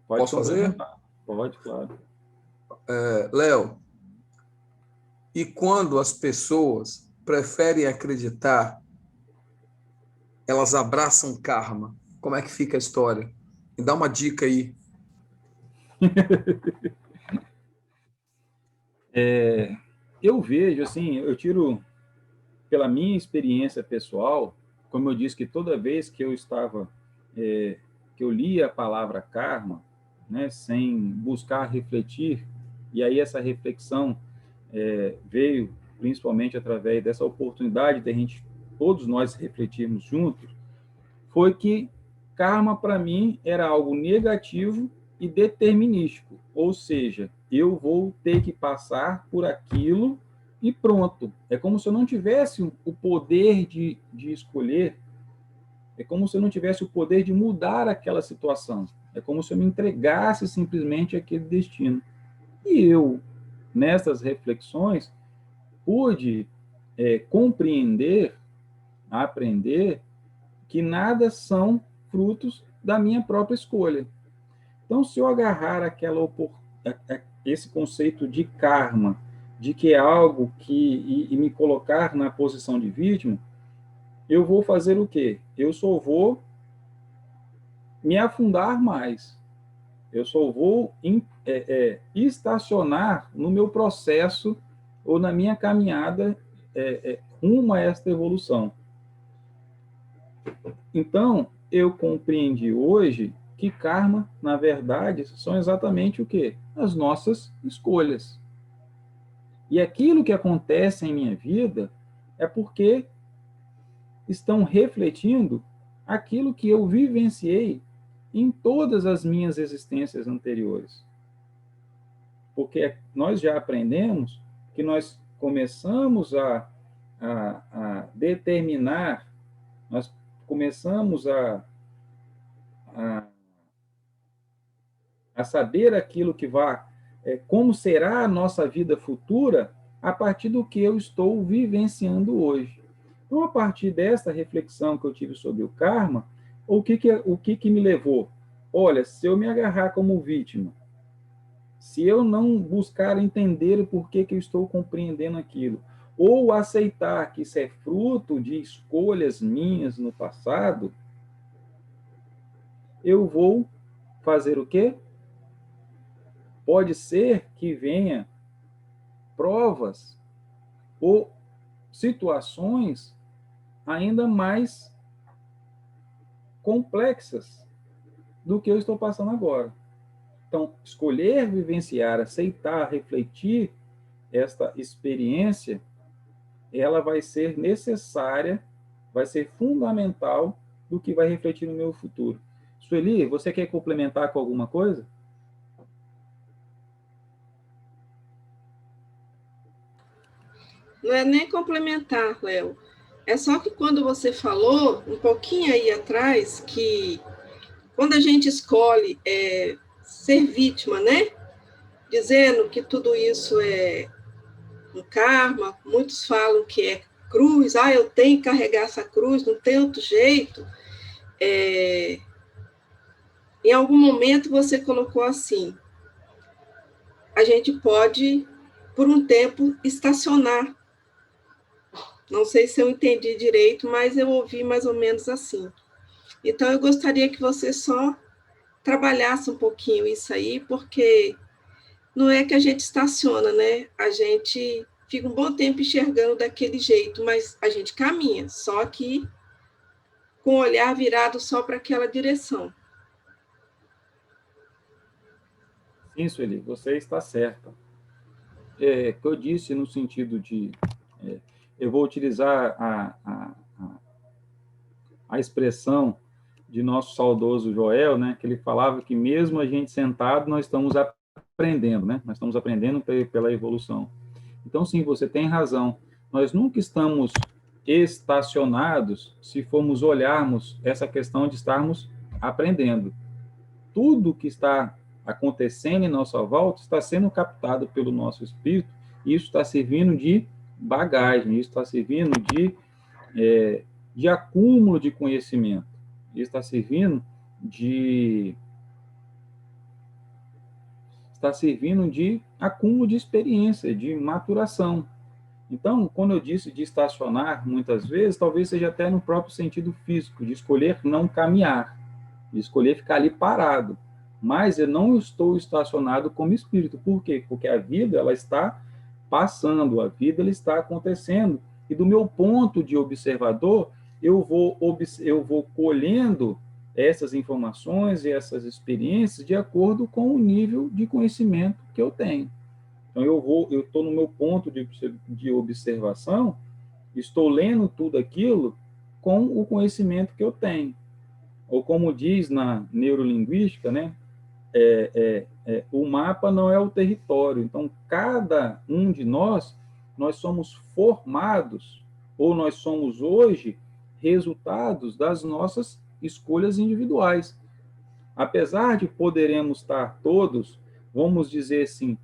Pode Posso fazer? complementar. Pode, claro. Léo, e quando as pessoas preferem acreditar, elas abraçam karma. Como é que fica a história? Me dá uma dica aí. Eu vejo, assim, eu tiro pela minha experiência pessoal, como eu disse que toda vez que eu estava, que eu lia a palavra karma, né, sem buscar refletir, e aí essa reflexão veio principalmente através dessa oportunidade de a gente, todos nós refletirmos juntos, foi que karma para mim era algo negativo e determinístico, ou seja, eu vou ter que passar por aquilo e pronto. É como se eu não tivesse o poder de escolher, é como se eu não tivesse o poder de mudar aquela situação, é como se eu me entregasse simplesmente àquele destino. E eu, nessas reflexões, pude compreender, aprender que nada são frutos da minha própria escolha. Então, se eu agarrar esse conceito de karma, de que é algo e me colocar na posição de vítima, eu vou fazer o quê? Eu só vou me afundar mais. Eu só vou estacionar no meu processo ou na minha caminhada rumo a esta evolução. Então, eu compreendi hoje que karma, na verdade, são exatamente o quê? As nossas escolhas. E aquilo que acontece em minha vida é porque estão refletindo aquilo que eu vivenciei em todas as minhas existências anteriores. Porque nós já aprendemos que nós começamos a determinar, nós começamos a, a saber aquilo que vai, como será a nossa vida futura a partir do que eu estou vivenciando hoje. Então, a partir dessa reflexão que eu tive sobre o karma, o que me levou? Olha, se eu me agarrar como vítima, se eu não buscar entender o porquê que eu estou compreendendo aquilo, ou aceitar que isso é fruto de escolhas minhas no passado, eu vou fazer o quê? Pode ser que venha provas ou situações ainda mais complexas do que eu estou passando agora. Então, escolher vivenciar, aceitar, refletir esta experiência, ela vai ser necessária, vai ser fundamental do que vai refletir no meu futuro. Sueli, você quer complementar com alguma coisa? Não é nem complementar, Léo. É só que quando você falou, um pouquinho aí atrás, que quando a gente escolhe ser vítima, né? Dizendo que tudo isso é um karma, muitos falam que é cruz, eu tenho que carregar essa cruz, não tem outro jeito. Em algum momento você colocou assim, a gente pode, por um tempo, estacionar. Não sei se eu entendi direito, mas eu ouvi mais ou menos assim. Então, eu gostaria que você só trabalhasse um pouquinho isso aí, porque não é que a gente estaciona, né? A gente fica um bom tempo enxergando daquele jeito, mas a gente caminha, só que com o olhar virado só para aquela direção. Sim, Sueli, você está certa. Que eu disse no sentido de... eu vou utilizar a expressão de nosso saudoso Joel, né, que ele falava que mesmo a gente sentado, nós estamos aprendendo, né? Nós estamos aprendendo pela evolução. Então, sim, você tem razão. Nós nunca estamos estacionados se formos olharmos essa questão de estarmos aprendendo. Tudo que está acontecendo em nossa volta está sendo captado pelo nosso espírito, e isso está servindo de bagagem, isso está servindo de acúmulo de conhecimento, isso está servindo de acúmulo de experiência, de maturação. Então, quando eu disse de estacionar, muitas vezes, talvez seja até no próprio sentido físico, de escolher não caminhar, de escolher ficar ali parado. Mas eu não estou estacionado como espírito. Por quê? Porque a vida, ela está passando, a vida, ela está acontecendo. E do meu ponto de observador, eu vou colhendo essas informações e essas experiências de acordo com o nível de conhecimento que eu tenho. Então, eu estou no meu ponto de observação, estou lendo tudo aquilo com o conhecimento que eu tenho. Ou como diz na neurolinguística, né? O mapa não é o território. Então, cada um de nós somos formados, ou nós somos hoje resultados das nossas escolhas individuais. Apesar de poderemos estar todos, vamos dizer assim,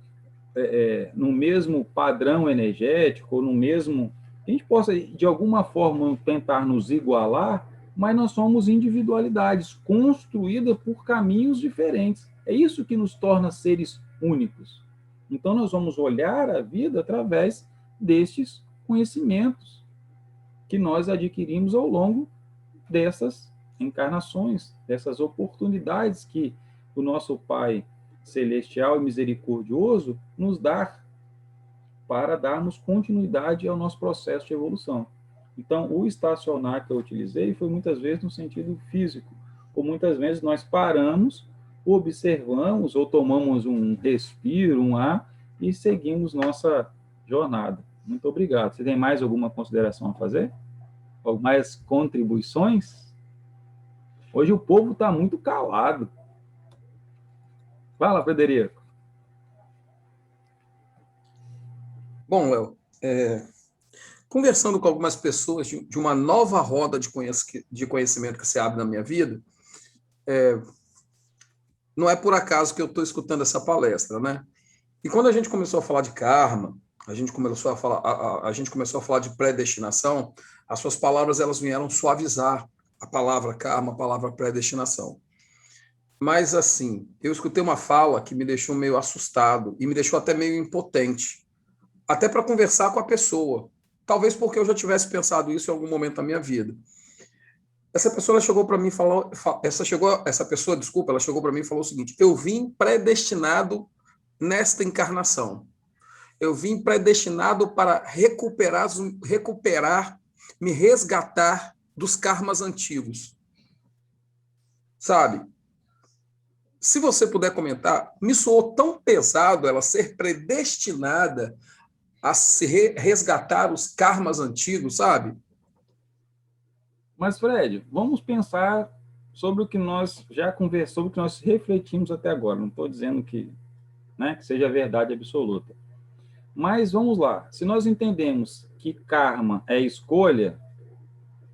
no mesmo padrão energético, ou no mesmo... A gente possa, de alguma forma, tentar nos igualar, mas nós somos individualidades construídas por caminhos diferentes. É isso que nos torna seres únicos. Então, nós vamos olhar a vida através destes conhecimentos que nós adquirimos ao longo dessas encarnações, dessas oportunidades que o nosso Pai celestial e misericordioso nos dá para darmos continuidade ao nosso processo de evolução. Então, o estacionar que eu utilizei foi muitas vezes no sentido físico, ou muitas vezes nós paramos, observamos ou tomamos um respiro, um ar e seguimos nossa jornada. Muito obrigado. Você tem mais alguma consideração a fazer? Ou mais contribuições? Hoje o povo está muito calado. Fala, Frederico. Bom, Léo, conversando com algumas pessoas de uma nova roda de conhecimento que se abre na minha vida, não é por acaso que eu estou escutando essa palestra, né? E quando a gente começou a falar de karma, a gente começou a falar de predestinação, as suas palavras elas vieram suavizar a palavra karma, a palavra predestinação. Mas, assim, eu escutei uma fala que me deixou meio assustado e me deixou até meio impotente, até para conversar com a pessoa. Talvez porque eu já tivesse pensado isso em algum momento da minha vida. Essa pessoa chegou para mim e falou, ela chegou para mim e falou o seguinte: eu vim predestinado nesta encarnação. Eu vim predestinado para recuperar, me resgatar dos karmas antigos. Sabe? Se você puder comentar, me soou tão pesado ela ser predestinada a se resgatar os karmas antigos, sabe? Mas, Fred, vamos pensar sobre o que nós já conversamos, sobre o que nós refletimos até agora. Não estou dizendo que seja verdade absoluta. Mas vamos lá. Se nós entendemos que karma é escolha?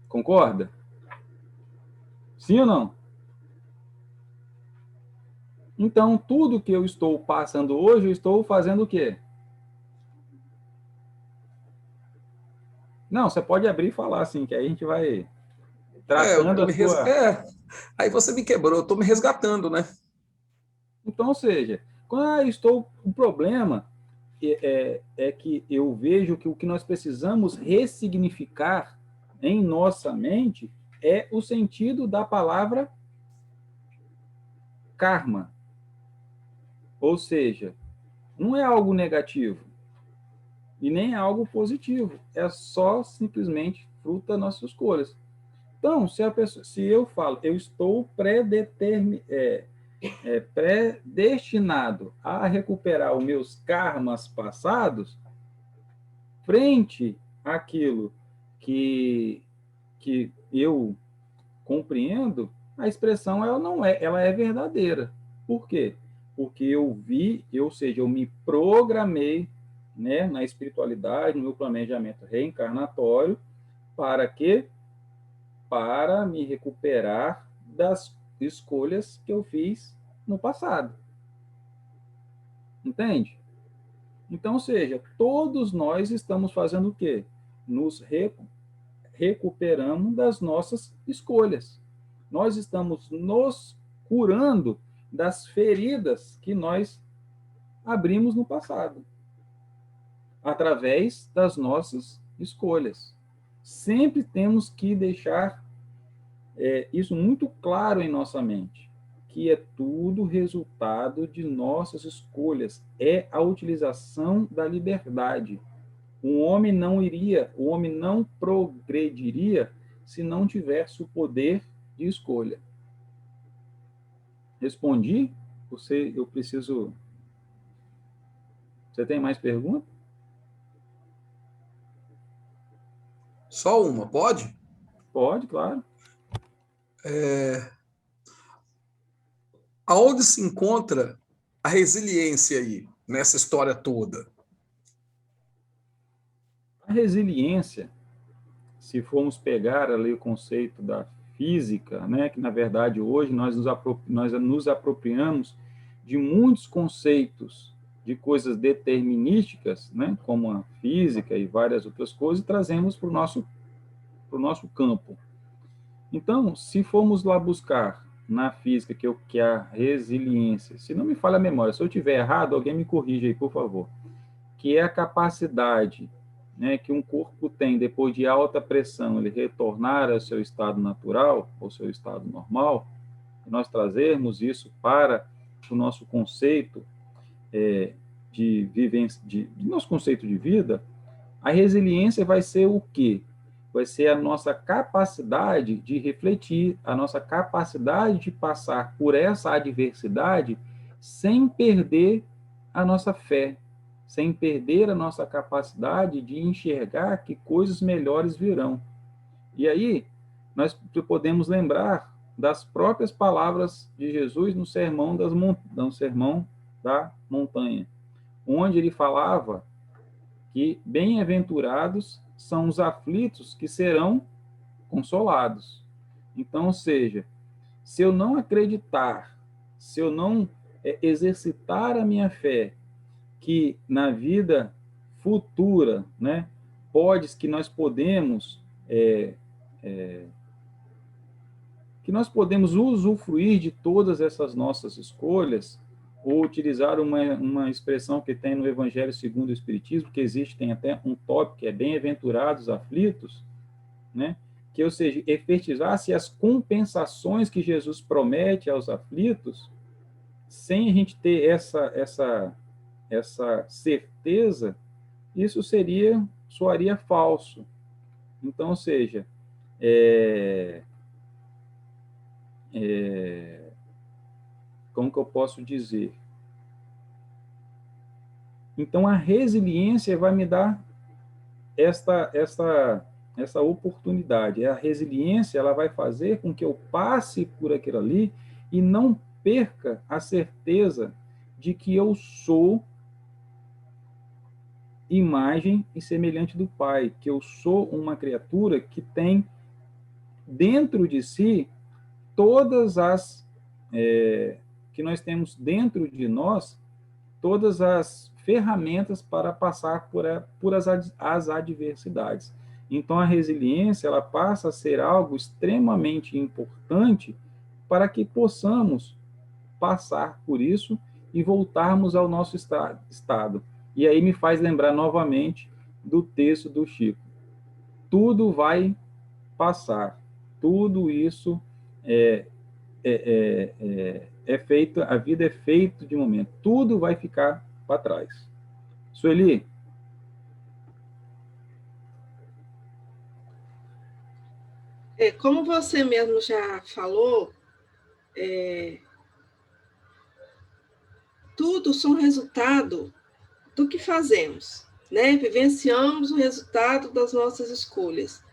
Concorda? Sim ou não? Então, tudo que eu estou passando hoje, eu estou fazendo o quê? Não, você pode abrir e falar assim, que aí a gente vai Eu tratando tô a me res... sua... Aí você me quebrou, eu tô me resgatando, né? Então, ou seja, quando eu estou... O problema é que eu vejo que o que nós precisamos ressignificar em nossa mente é o sentido da palavra karma. Ou seja, não é algo negativo e nem é algo positivo. É só simplesmente fruto das nossas escolhas. Então, se eu falo, eu estou predestinado a recuperar os meus karmas passados, frente àquilo que, que eu compreendo, a expressão ela é verdadeira. Por quê? Porque ou seja, eu me programei, né, na espiritualidade, no meu planejamento reencarnatório, para quê? Para me recuperar das escolhas que eu fiz no passado. Entende? Então, ou seja, todos nós estamos fazendo o quê? Nos recuperamos das nossas escolhas. Nós estamos nos curando das feridas que nós abrimos no passado, através das nossas escolhas. Sempre temos que deixar isso muito claro em nossa mente, que é tudo resultado de nossas escolhas, é a utilização da liberdade. O homem não progrediria se não tivesse o poder de escolha. Respondi? Eu preciso... Você tem mais perguntas? Só uma, pode? Pode, claro. Aonde se encontra a resiliência aí, nessa história toda? A resiliência, se formos pegar ali o conceito da física, né, que na verdade hoje nós nos apropriamos de muitos conceitos de coisas determinísticas, né, como a física e várias outras coisas, e trazemos para o nosso campo. Então, se formos lá buscar na física que é a resiliência, se não me falha a memória, se eu tiver errado, alguém me corrija aí, por favor, que é a capacidade, né, que um corpo tem depois de alta pressão, ele retornar ao seu estado natural, ao seu estado normal, e nós trazermos isso para o nosso conceito de vivência, nosso conceito de vida, a resiliência vai ser o quê? Vai ser a nossa capacidade de refletir, a nossa capacidade de passar por essa adversidade sem perder a nossa fé, sem perder a nossa capacidade de enxergar que coisas melhores virão. E aí, nós podemos lembrar das próprias palavras de Jesus no Sermão da Montanha, onde ele falava que bem-aventurados são os aflitos que serão consolados. Então, ou seja, se eu não acreditar, se eu não exercitar a minha fé, que na vida futura, né, que nós podemos usufruir de todas essas nossas escolhas, ou utilizar uma expressão que tem no Evangelho segundo o Espiritismo, que existe, tem até um tópico que é bem-aventurados aflitos, né? Que, ou seja, efetivasse as compensações que Jesus promete aos aflitos, sem a gente ter essa certeza, isso soaria falso. Então, ou seja, como que eu posso dizer? Então, a resiliência vai me dar essa oportunidade. A resiliência ela vai fazer com que eu passe por aquilo ali e não perca a certeza de que eu sou imagem e semelhante do Pai, que eu sou uma criatura que tem dentro de si todas as que nós temos dentro de nós todas as ferramentas para passar por as adversidades. Então, a resiliência ela passa a ser algo extremamente importante para que possamos passar por isso e voltarmos ao nosso estado. E aí me faz lembrar novamente do texto do Chico. Tudo vai passar. Tudo isso é feito, a vida é feita de momento. Tudo vai ficar para trás. Sueli? Como você mesmo já falou, tudo são resultado do que fazemos, né? Vivenciamos o resultado das nossas escolhas.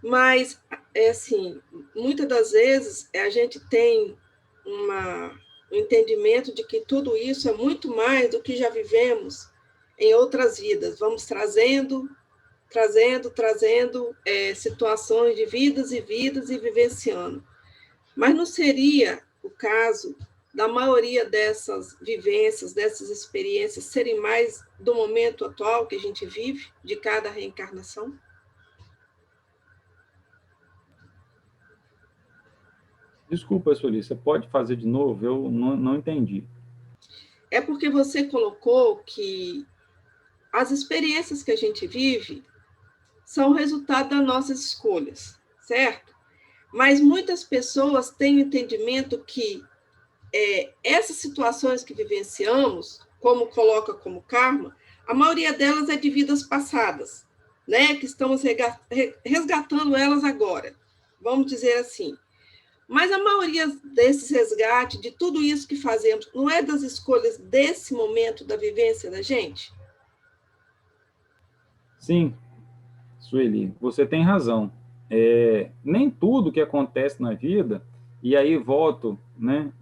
Mas, assim, muitas das vezes a gente tem um entendimento de que tudo isso é muito mais do que já vivemos em outras vidas. Vamos trazendo situações de vidas e vidas e vivenciando. Mas não seria o caso da maioria dessas vivências, dessas experiências, serem mais do momento atual que a gente vive, de cada reencarnação? Desculpa, Sueli, você pode fazer de novo? Eu não entendi. É porque você colocou que as experiências que a gente vive são resultado das nossas escolhas, certo? Mas muitas pessoas têm o entendimento que essas situações que vivenciamos, como coloca como karma, a maioria delas é de vidas passadas, né? Que estamos resgatando elas agora, vamos dizer assim. Mas a maioria desses resgates, de tudo isso que fazemos, não é das escolhas desse momento da vivência da gente? Sim, Sueli, você tem razão. Nem tudo que acontece na vida, e aí volto, né,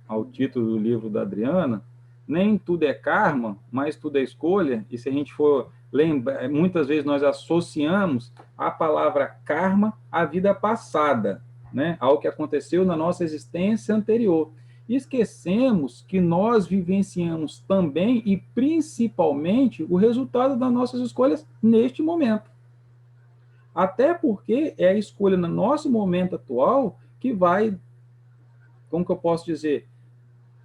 ao título do livro da Adriana, nem tudo é karma, mas tudo é escolha, e se a gente for lembrar, muitas vezes nós associamos a palavra karma à vida passada, né, ao que aconteceu na nossa existência anterior. E esquecemos que nós vivenciamos também e principalmente o resultado das nossas escolhas neste momento. Até porque é a escolha no nosso momento atual que vai, como que eu posso dizer,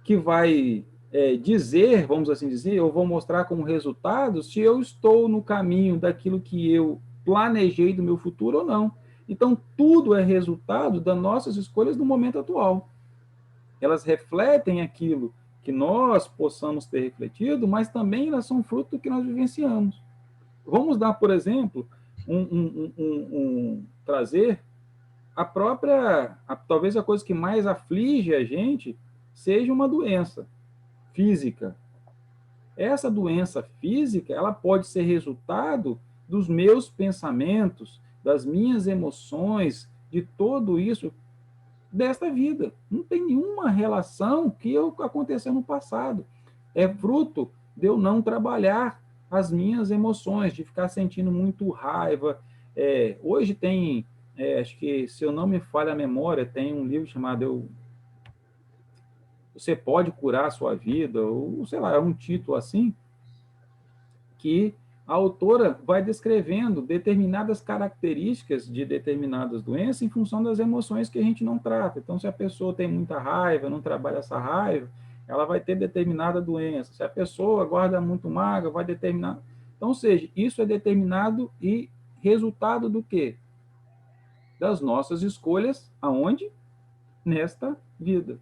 que vai dizer, vamos assim dizer, eu vou mostrar como resultado se eu estou no caminho daquilo que eu planejei do meu futuro ou não. Então, tudo é resultado das nossas escolhas no momento atual. Elas refletem aquilo que nós possamos ter refletido, mas também elas são fruto do que nós vivenciamos. Vamos dar, por exemplo, trazer talvez a coisa que mais aflige a gente seja uma doença física. Essa doença física, ela pode ser resultado dos meus pensamentos, das minhas emoções, de tudo isso desta vida. Não tem nenhuma relação que aconteceu no passado. É fruto de eu não trabalhar as minhas emoções, de ficar sentindo muito raiva. Hoje tem, acho que, se eu não me falha a memória, tem um livro chamado Você Pode Curar a Sua Vida, ou sei lá, é um título assim, que a autora vai descrevendo determinadas características de determinadas doenças em função das emoções que a gente não trata. Então, se a pessoa tem muita raiva, não trabalha essa raiva, ela vai ter determinada doença. Se a pessoa guarda muito mágoa, vai determinar. Então, ou seja, isso é determinado e resultado do quê? Das nossas escolhas, aonde? Nesta vida.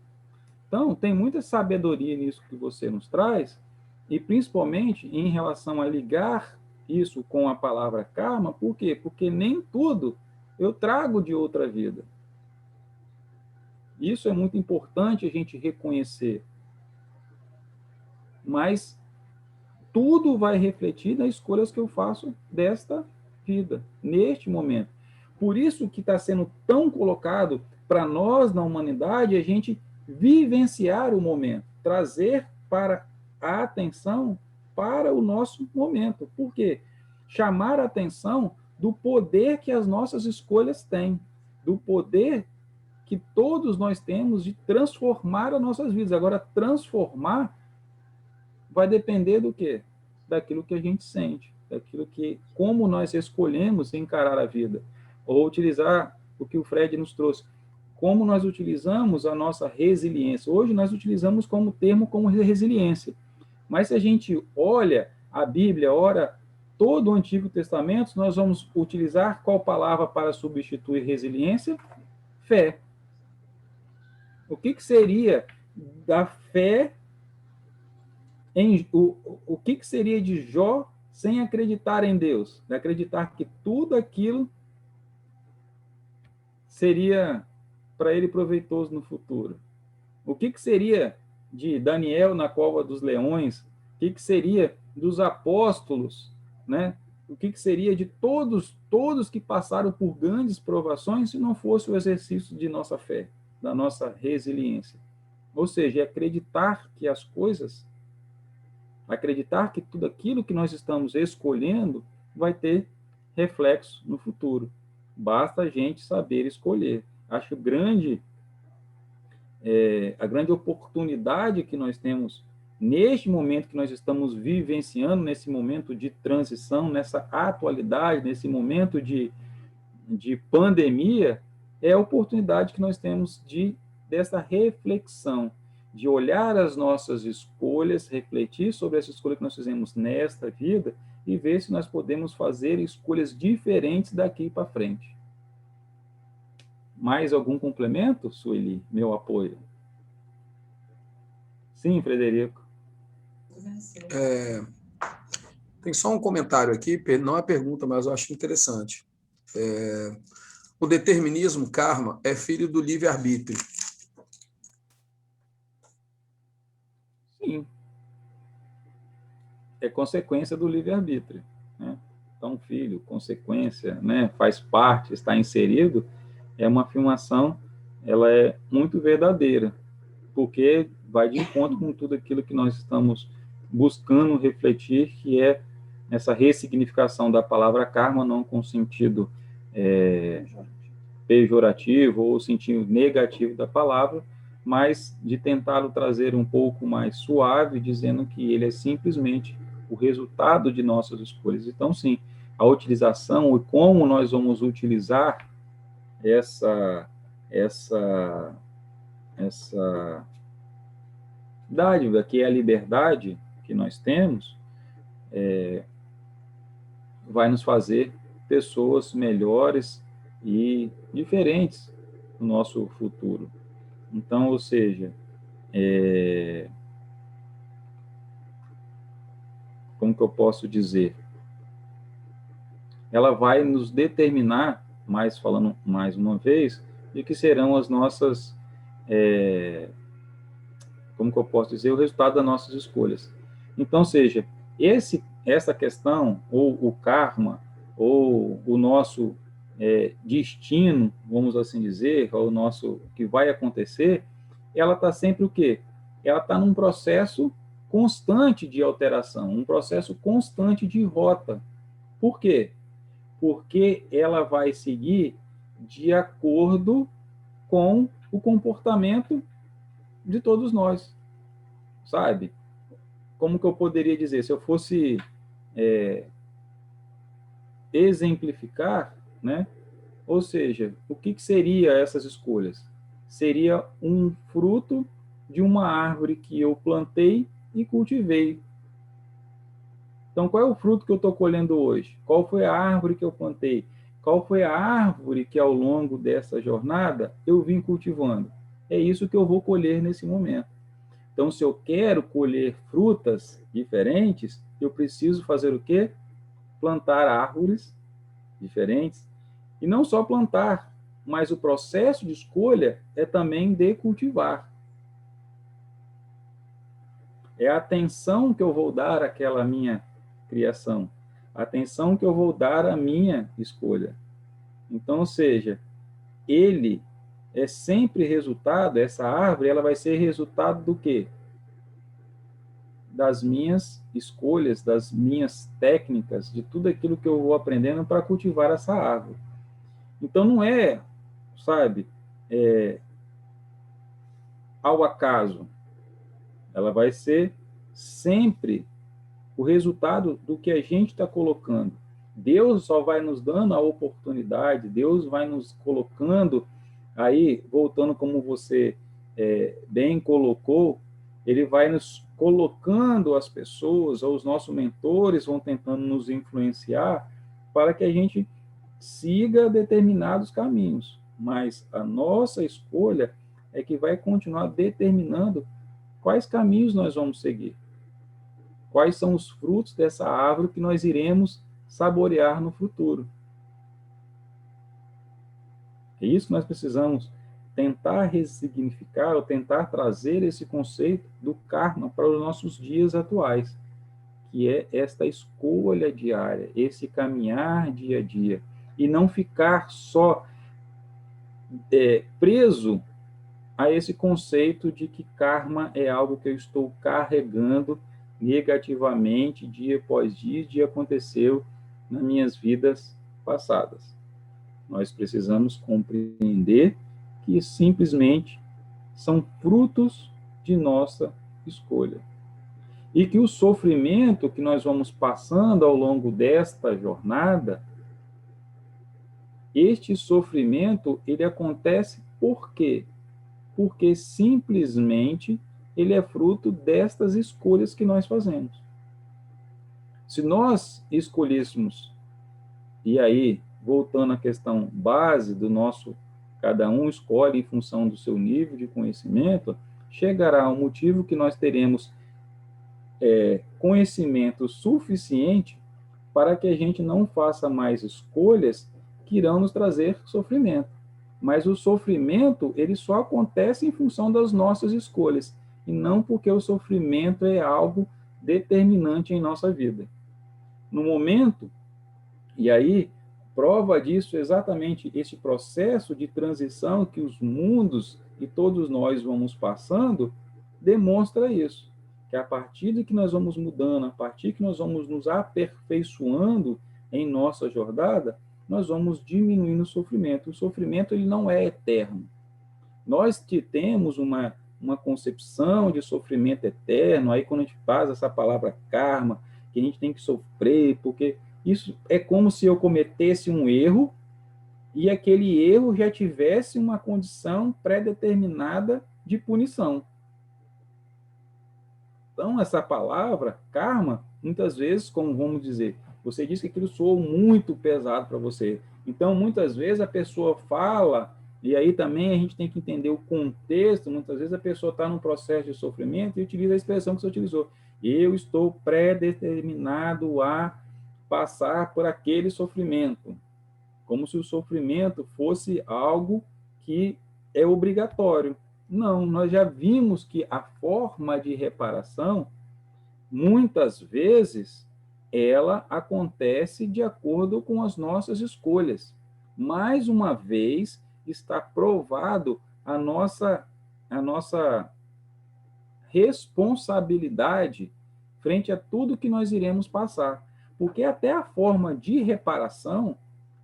Então, tem muita sabedoria nisso que você nos traz, e principalmente em relação a ligar isso com a palavra karma, por quê? Porque nem tudo eu trago de outra vida. Isso é muito importante a gente reconhecer. Mas tudo vai refletir nas escolhas que eu faço desta vida, neste momento. Por isso que está sendo tão colocado para nós, na humanidade, a gente vivenciar o momento, trazer para a atenção para o nosso momento. Por quê? Chamar a atenção do poder que as nossas escolhas têm, do poder que todos nós temos de transformar as nossas vidas. Agora, transformar vai depender do quê? Daquilo que a gente sente, daquilo que, como nós escolhemos encarar a vida, ou utilizar o que o Fred nos trouxe, como nós utilizamos a nossa resiliência. Hoje nós utilizamos como termo como resiliência, mas se a gente olha a Bíblia, ora todo o Antigo Testamento, nós vamos utilizar qual palavra para substituir resiliência? Fé. O que seria da fé o que seria de Jó sem acreditar em Deus? De acreditar que tudo aquilo seria para ele proveitoso no futuro. O que seria de Daniel na cova dos leões? O que seria dos apóstolos, né? O que seria de todos que passaram por grandes provações se não fosse o exercício de nossa fé, da nossa resiliência? Ou seja, é acreditar que as coisas, acreditar que tudo aquilo que nós estamos escolhendo vai ter reflexo no futuro. Basta a gente saber escolher. Acho a grande oportunidade que nós temos neste momento que nós estamos vivenciando, nesse momento de transição, nessa atualidade, nesse momento de pandemia, é a oportunidade que nós temos dessa reflexão, de olhar as nossas escolhas, refletir sobre essa escolha que nós fizemos nesta vida e ver se nós podemos fazer escolhas diferentes daqui para frente. Mais algum complemento, Sueli? Meu apoio. Sim, Frederico. Tem só um comentário aqui, não é pergunta, mas eu acho interessante. O determinismo, karma, é filho do livre-arbítrio. Sim. É consequência do livre-arbítrio, né? Então, filho, consequência, né? Faz parte, está inserido, é uma afirmação, ela é muito verdadeira, porque vai de encontro com tudo aquilo que nós estamos buscando refletir, que é essa ressignificação da palavra karma, não com sentido pejorativo ou sentido negativo da palavra, mas de tentá-lo trazer um pouco mais suave, dizendo que ele é simplesmente o resultado de nossas escolhas. Então, sim, a utilização e como nós vamos utilizar essa dádiva, que é a liberdade que nós temos, vai nos fazer pessoas melhores e diferentes no nosso futuro. Então, ou seja, como que eu posso dizer? Ela vai nos determinar, falando mais uma vez, de que serão as nossas, como que eu posso dizer, o resultado das nossas escolhas. Então, ou seja, essa questão, ou o karma, ou o nosso destino, vamos assim dizer, ou o nosso que vai acontecer, ela está sempre o quê? Ela está num processo constante de alteração, um processo constante de rota. Por quê? Porque ela vai seguir de acordo com o comportamento de todos nós, sabe? Como que eu poderia dizer? Se eu fosse exemplificar, né? Ou seja, o que seria essas escolhas? Seria um fruto de uma árvore que eu plantei e cultivei. Então, qual é o fruto que eu estou colhendo hoje? Qual foi a árvore que eu plantei? Qual foi a árvore que, ao longo dessa jornada, eu vim cultivando? É isso que eu vou colher nesse momento. Então, se eu quero colher frutas diferentes, eu preciso fazer o quê? Plantar árvores diferentes. E não só plantar, mas o processo de escolha é também de cultivar. É a atenção que eu vou dar àquela minha criação, a atenção que eu vou dar à minha escolha. Então, ou seja, ele é sempre resultado, essa árvore, ela vai ser resultado do quê? das minhas escolhas, das minhas técnicas, de tudo aquilo que eu vou aprendendo para cultivar essa árvore. Então, não é, sabe, ao acaso. Ela vai ser sempre o resultado do que a gente está colocando. Deus só vai nos dando a oportunidade, Deus vai nos colocando, aí, voltando como você bem colocou, ele vai nos colocando as pessoas, ou os nossos mentores vão tentando nos influenciar para que a gente siga determinados caminhos. Mas a nossa escolha é que vai continuar determinando quais caminhos nós vamos seguir. Quais são os frutos dessa árvore que nós iremos saborear no futuro. É isso que nós precisamos tentar ressignificar ou tentar trazer esse conceito do karma para os nossos dias atuais, que é esta escolha diária, esse caminhar dia a dia, e não ficar só preso a esse conceito de que karma é algo que eu estou carregando negativamente dia após dia, que aconteceu nas minhas vidas passadas. Nós precisamos compreender que simplesmente são frutos de nossa escolha. E que o sofrimento que nós vamos passando ao longo desta jornada, este sofrimento, ele acontece por quê? Porque simplesmente ele é fruto destas escolhas que nós fazemos. Se nós escolhêssemos, e aí, voltando à questão base do nosso, cada um escolhe em função do seu nível de conhecimento, chegará um motivo que nós teremos conhecimento suficiente para que a gente não faça mais escolhas que irão nos trazer sofrimento. Mas o sofrimento, ele só acontece em função das nossas escolhas, e não porque o sofrimento é algo determinante em nossa vida. No momento, e aí, prova disso exatamente esse processo de transição que os mundos e todos nós vamos passando, demonstra isso. Que a partir de que nós vamos mudando, a partir que nós vamos nos aperfeiçoando em nossa jornada, nós vamos diminuindo o sofrimento. O sofrimento, ele não é eterno. Nós temos uma concepção de sofrimento eterno, aí quando a gente faz essa palavra karma, que a gente tem que sofrer, porque isso é como se eu cometesse um erro e aquele erro já tivesse uma condição pré-determinada de punição. Então, essa palavra, karma, muitas vezes, como vamos dizer, você diz que aquilo soou muito pesado para você. Então, muitas vezes, a pessoa fala, e aí também a gente tem que entender o contexto, muitas vezes a pessoa está num processo de sofrimento e utiliza a expressão que você utilizou. Eu estou pré-determinado a passar por aquele sofrimento. Como se o sofrimento fosse algo que é obrigatório. Não, nós já vimos que a forma de reparação, muitas vezes, ela acontece de acordo com as nossas escolhas. Mais uma vez, está provado a nossa responsabilidade frente a tudo que nós iremos passar. Porque até a forma de reparação,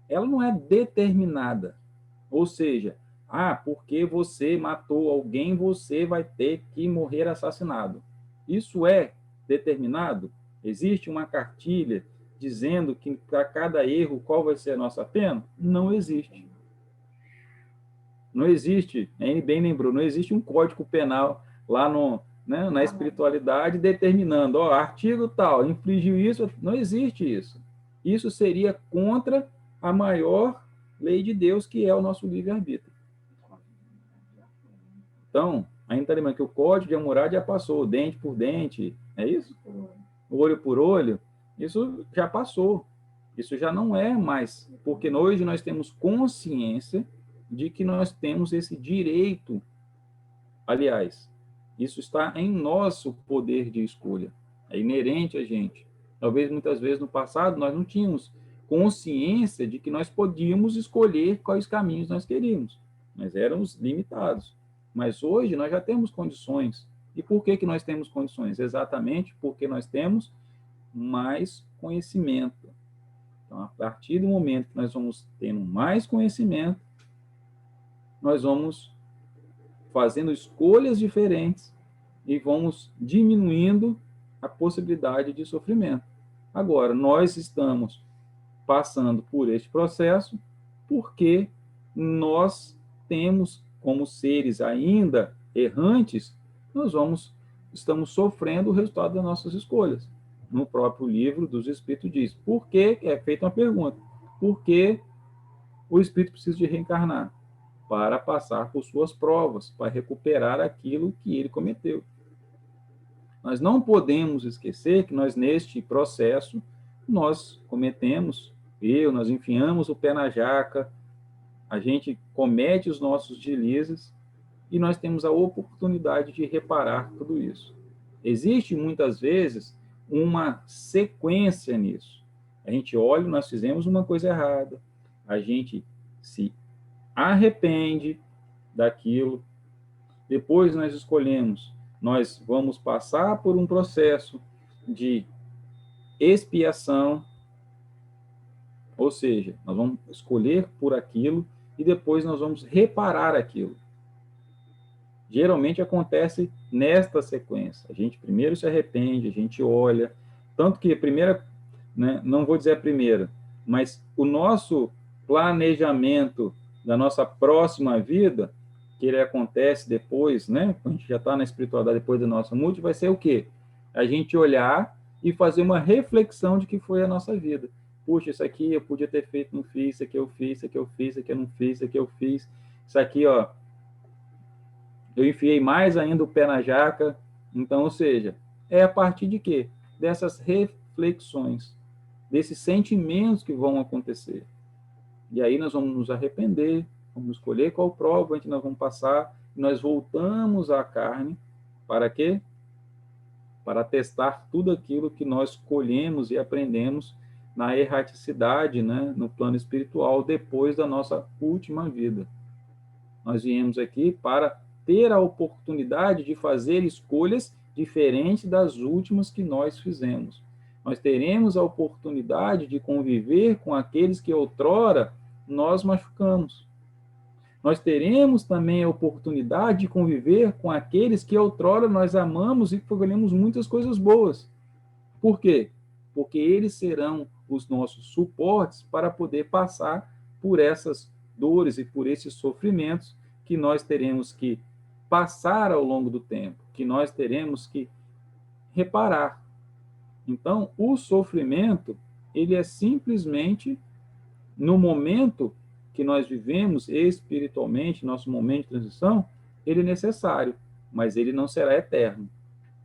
ela não é determinada. Ou seja, porque você matou alguém, você vai ter que morrer assassinado. Isso é determinado? Existe uma cartilha dizendo que para cada erro qual vai ser a nossa pena? Não existe. Não existe, ele bem lembrou, não existe um código penal lá na espiritualidade determinando, artigo tal, infligiu isso, não existe isso. Isso seria contra a maior lei de Deus, que é o nosso livre-arbítrio. Então, ainda está lembrando que o código de Hammurabi já passou, dente por dente, é isso? Olho por olho, isso já passou. Isso já não é mais, porque hoje nós temos consciência de que nós temos esse direito. Aliás, isso está em nosso poder de escolha, é inerente a gente. Talvez, muitas vezes, no passado, nós não tínhamos consciência de que nós podíamos escolher quais caminhos nós queríamos. Nós éramos limitados. Mas hoje nós já temos condições E por que nós temos condições? Exatamente porque nós temos mais conhecimento. Então, a partir do momento que nós vamos tendo mais conhecimento, nós vamos fazendo escolhas diferentes e vamos diminuindo a possibilidade de sofrimento. Agora, nós estamos passando por este processo porque nós temos, como seres ainda errantes, estamos sofrendo o resultado das nossas escolhas. No próprio livro dos Espíritos diz, por que, é feita uma pergunta, por que o Espírito precisa de reencarnar? Para passar por suas provas, para recuperar aquilo que ele cometeu. Nós não podemos esquecer que nós, neste processo, nós cometemos erro, nós enfiamos o pé na jaca, a gente comete os nossos deslizes e nós temos a oportunidade de reparar tudo isso. Existe, muitas vezes, uma sequência nisso. A gente olha, nós fizemos uma coisa errada, a gente se arrepende daquilo, depois nós escolhemos, nós vamos passar por um processo de expiação, ou seja, nós vamos escolher por aquilo e depois nós vamos reparar aquilo. Geralmente acontece nesta sequência. A gente primeiro se arrepende, a gente olha, tanto que a primeira, né, não vou dizer a primeira, mas o nosso planejamento da nossa próxima vida, que ele acontece depois, né, quando a gente já está na espiritualidade depois da nossa morte, vai ser o quê? A gente olhar e fazer uma reflexão de que foi a nossa vida. Puxa, isso aqui eu podia ter feito, não fiz, isso aqui eu fiz, isso aqui eu fiz, isso aqui eu não fiz, isso aqui eu fiz, isso aqui, ó, eu enfiei mais ainda o pé na jaca. Então, ou seja, é a partir de quê? Dessas reflexões, desses sentimentos que vão acontecer. E aí nós vamos nos arrepender, vamos escolher qual prova a gente nós vamos passar, e nós voltamos à carne, para quê? Para testar tudo aquilo que nós colhemos e aprendemos na erraticidade, né, no plano espiritual, depois da nossa última vida. Nós viemos aqui para ter a oportunidade de fazer escolhas diferentes das últimas que nós fizemos. Nós teremos a oportunidade de conviver com aqueles que outrora nós machucamos. Nós teremos também a oportunidade de conviver com aqueles que outrora nós amamos e colhemos muitas coisas boas. Por quê? Porque eles serão os nossos suportes para poder passar por essas dores e por esses sofrimentos que nós teremos que passar ao longo do tempo, que nós teremos que reparar. Então, o sofrimento, ele é simplesmente, no momento que nós vivemos espiritualmente, nosso momento de transição, ele é necessário, mas ele não será eterno.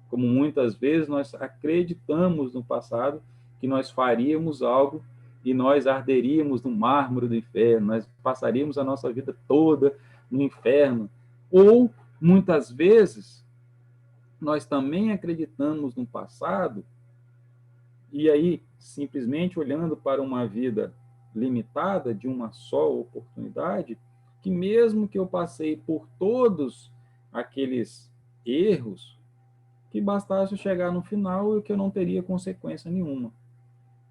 Como muitas vezes nós acreditamos no passado que nós faríamos algo e nós arderíamos no mármore do inferno, nós passaríamos a nossa vida toda no inferno. Ou, muitas vezes, nós também acreditamos no passado e aí, simplesmente olhando para uma vida limitada, de uma só oportunidade, que mesmo que eu passei por todos aqueles erros, que bastasse chegar no final e que eu não teria consequência nenhuma.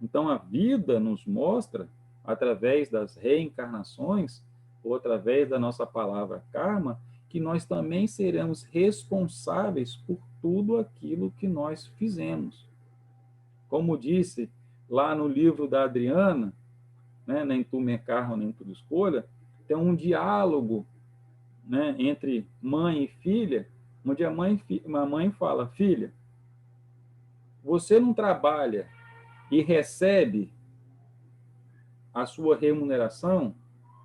Então, a vida nos mostra, através das reencarnações, ou através da nossa palavra karma, que nós também seremos responsáveis por tudo aquilo que nós fizemos. Como disse lá no livro da Adriana, né, Nem Tu Me Karma, Nem Tudo Escolha, tem um diálogo, né, entre mãe e filha, onde a mãe fala, filha, você não trabalha e recebe a sua remuneração?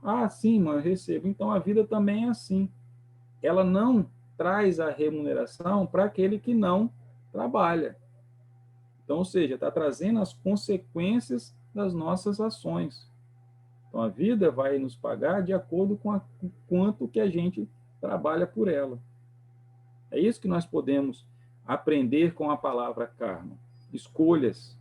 Ah, sim, mãe, eu recebo. Então, a vida também é assim. Ela não traz a remuneração para aquele que não trabalha. Então, ou seja, está trazendo as consequências das nossas ações. Então, a vida vai nos pagar de acordo com o quanto que a gente trabalha por ela. É isso que nós podemos aprender com a palavra karma. Escolhas.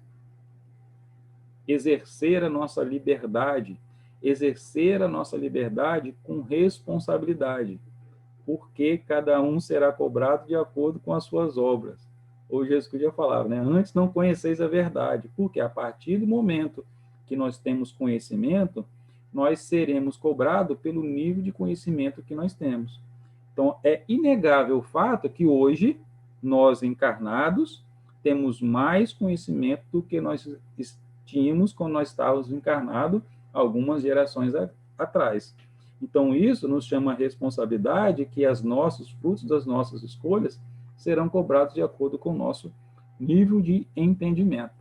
Exercer a nossa liberdade. Exercer a nossa liberdade com responsabilidade. porque cada um será cobrado de acordo com as suas obras. Ou Jesus já falava, né? Antes não conheceis a verdade, porque a partir do momento que nós temos conhecimento, nós seremos cobrados pelo nível de conhecimento que nós temos. Então, é inegável o fato que hoje, nós encarnados, temos mais conhecimento do que nós tínhamos quando nós estávamos encarnados algumas gerações atrás. Então, isso nos chama a responsabilidade que os frutos das nossas escolhas serão cobrados de acordo com o nosso nível de entendimento.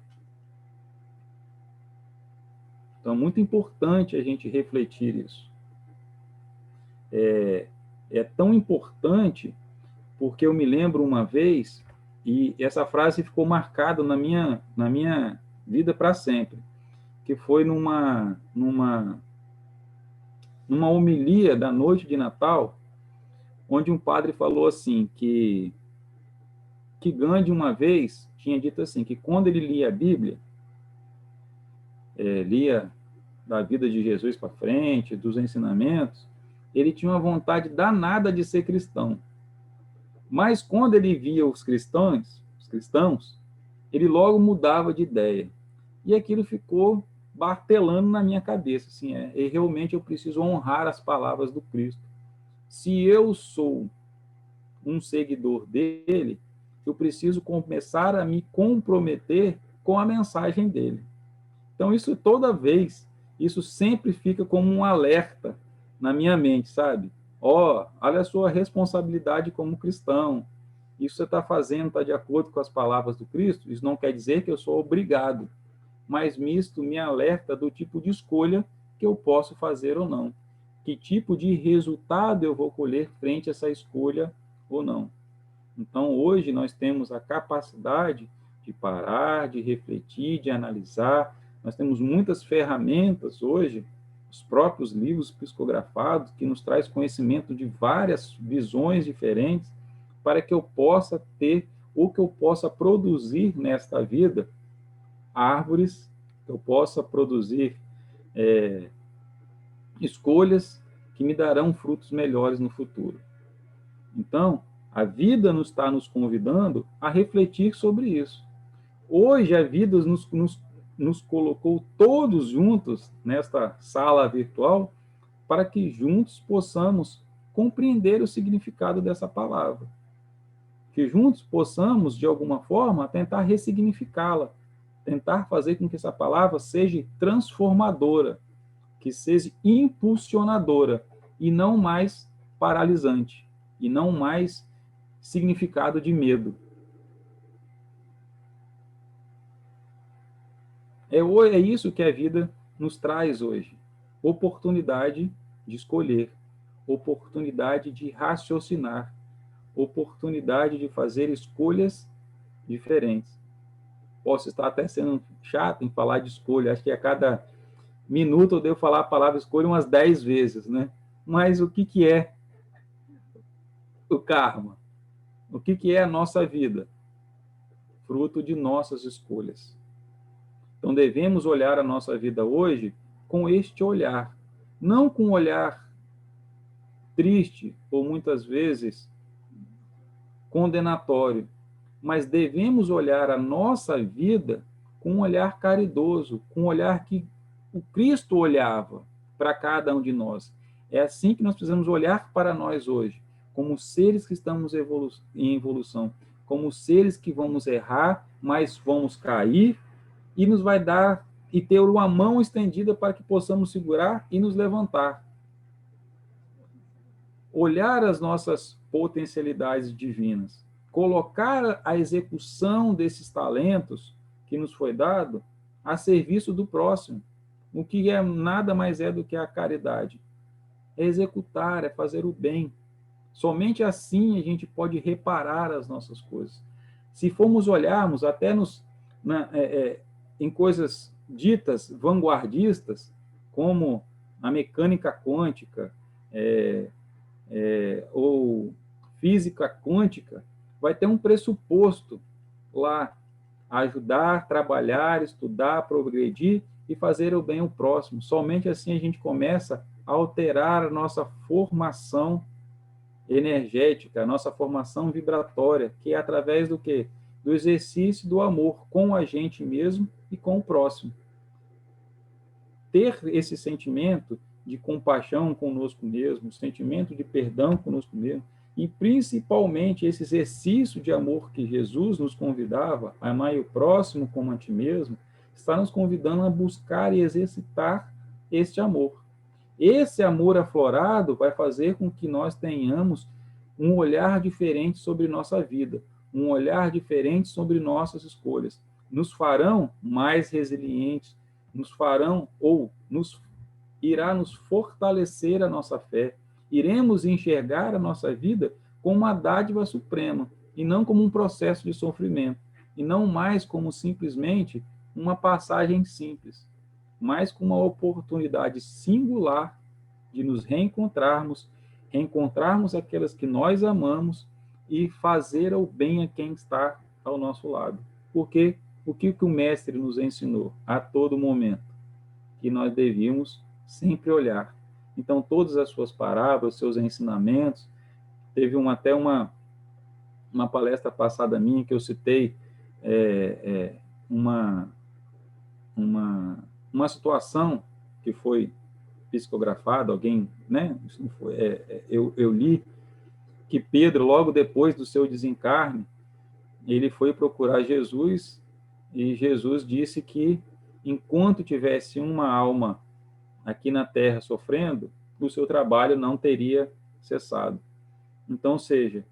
Então, é muito importante a gente refletir isso. É tão importante porque eu me lembro uma vez, e essa frase ficou marcada na minha vida para sempre, que foi numa homilia da noite de Natal, onde um padre falou assim, que Gandhi uma vez tinha dito assim, que quando ele lia a Bíblia, lia da vida de Jesus para frente, dos ensinamentos, ele tinha uma vontade danada de ser cristão. Mas quando ele via os cristãos, ele logo mudava de ideia. E aquilo ficou martelando na minha cabeça. Assim, e realmente eu preciso honrar as palavras do Cristo. Se eu sou um seguidor dele, eu preciso começar a me comprometer com a mensagem dele. Então, isso sempre fica como um alerta na minha mente, sabe? Olha a sua responsabilidade como cristão. Isso que você está fazendo está de acordo com as palavras do Cristo? Isso não quer dizer que eu sou obrigado, mas isto me alerta do tipo de escolha que eu posso fazer ou não. Que tipo de resultado eu vou colher frente a essa escolha ou não. Então, hoje nós temos a capacidade de parar, de refletir, de analisar. Nós temos muitas ferramentas hoje, os próprios livros psicografados, que nos traz conhecimento de várias visões diferentes, para que eu possa ter, ou que eu possa produzir nesta vida, árvores, que eu possa produzir escolhas que me darão frutos melhores no futuro. Então, a vida está nos convidando a refletir sobre isso. Hoje, a vida nos colocou todos juntos nesta sala virtual para que juntos possamos compreender o significado dessa palavra. Que juntos possamos, de alguma forma, tentar ressignificá-la, tentar fazer com que essa palavra seja transformadora, que seja impulsionadora e não mais paralisante, e não mais significado de medo. É isso que a vida nos traz hoje. Oportunidade de escolher, oportunidade de raciocinar, oportunidade de fazer escolhas diferentes. Posso estar até sendo chato em falar de escolha, acho que a cada minuto eu devo falar a palavra escolha umas 10 vezes, né? Mas o que é o karma? O que é a nossa vida? Fruto de nossas escolhas. Então, devemos olhar a nossa vida hoje com este olhar. Não com um olhar triste ou, muitas vezes, condenatório. Mas devemos olhar a nossa vida com um olhar caridoso, com um olhar que o Cristo olhava para cada um de nós. É assim que nós precisamos olhar para nós hoje, como seres que estamos em evolução, como seres que vamos errar, mas vamos cair, e nos vai dar e ter uma mão estendida para que possamos segurar e nos levantar. Olhar as nossas potencialidades divinas, colocar a execução desses talentos que nos foi dado a serviço do próximo, o que nada mais é do que a caridade. É executar, é fazer o bem. Somente assim a gente pode reparar as nossas coisas. Se formos olharmos até em coisas ditas vanguardistas, como a mecânica quântica ou física quântica, vai ter um pressuposto lá, ajudar, trabalhar, estudar, progredir e fazer o bem ao próximo. Somente assim a gente começa a alterar a nossa formação energética, a nossa formação vibratória, que é através do quê? Do exercício do amor com a gente mesmo e com o próximo. Ter esse sentimento de compaixão conosco mesmo, sentimento de perdão conosco mesmo, e principalmente esse exercício de amor que Jesus nos convidava, amar o próximo como a ti mesmo, está nos convidando a buscar e exercitar este amor. Esse amor aflorado vai fazer com que nós tenhamos um olhar diferente sobre nossa vida, um olhar diferente sobre nossas escolhas. Nos farão mais resilientes, nos farão ou irá nos fortalecer a nossa fé. Iremos enxergar a nossa vida como uma dádiva suprema e não como um processo de sofrimento, e não mais como simplesmente uma passagem simples, mas com uma oportunidade singular de nos reencontrarmos aquelas que nós amamos e fazer o bem a quem está ao nosso lado. Porque o que o mestre nos ensinou a todo momento? Que nós devíamos sempre olhar. Então, todas as suas parábolas, seus ensinamentos, teve até uma palestra passada minha que eu citei uma situação que foi psicografada, alguém, né? Eu li que Pedro, logo depois do seu desencarne, ele foi procurar Jesus e Jesus disse que enquanto tivesse uma alma aqui na Terra sofrendo, o seu trabalho não teria cessado. Então, ou seja,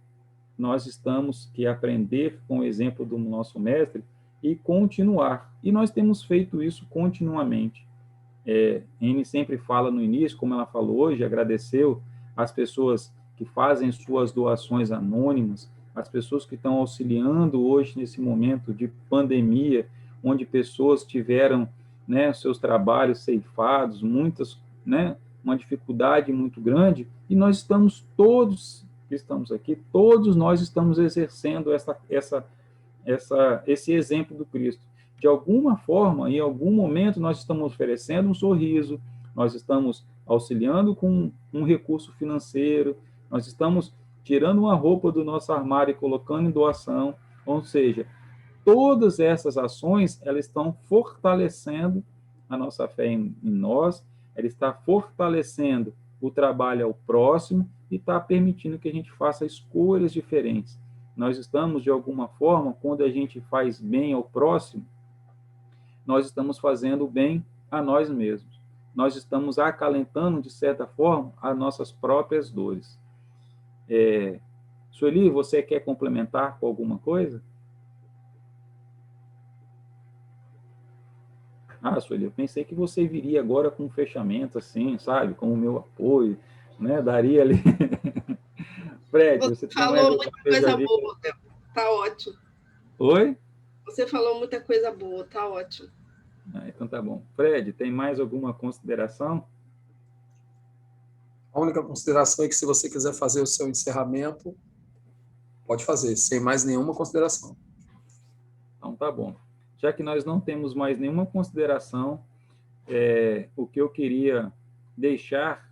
nós temos que aprender com o exemplo do nosso mestre e continuar. E nós temos feito isso continuamente. Anne sempre fala no início, como ela falou hoje, agradeceu as pessoas que fazem suas doações anônimas, as pessoas que estão auxiliando hoje nesse momento de pandemia, onde pessoas tiveram, né, seus trabalhos ceifados, muitas, né, uma dificuldade muito grande, e nós estamos todos que estamos aqui, todos nós estamos exercendo esse exemplo do Cristo. De alguma forma, em algum momento, nós estamos oferecendo um sorriso, nós estamos auxiliando com um recurso financeiro, nós estamos tirando uma roupa do nosso armário e colocando em doação, ou seja, todas essas ações, elas estão fortalecendo a nossa fé em nós, ela está fortalecendo o trabalho ao próximo e está permitindo que a gente faça escolhas diferentes. Nós estamos, de alguma forma, quando a gente faz bem ao próximo, nós estamos fazendo bem a nós mesmos. Nós estamos acalentando, de certa forma, as nossas próprias dores. Sueli, você quer complementar com alguma coisa? Sueli, eu pensei que você viria agora com um fechamento assim, sabe? Com o meu apoio, né? Daria ali... Fred, você falou muita coisa boa, tá ótimo. Oi? Você falou muita coisa boa, tá ótimo. Então tá bom. Fred, tem mais alguma consideração? A única consideração é que se você quiser fazer o seu encerramento, pode fazer, sem mais nenhuma consideração. Então tá bom. Já que nós não temos mais nenhuma consideração, o que eu queria deixar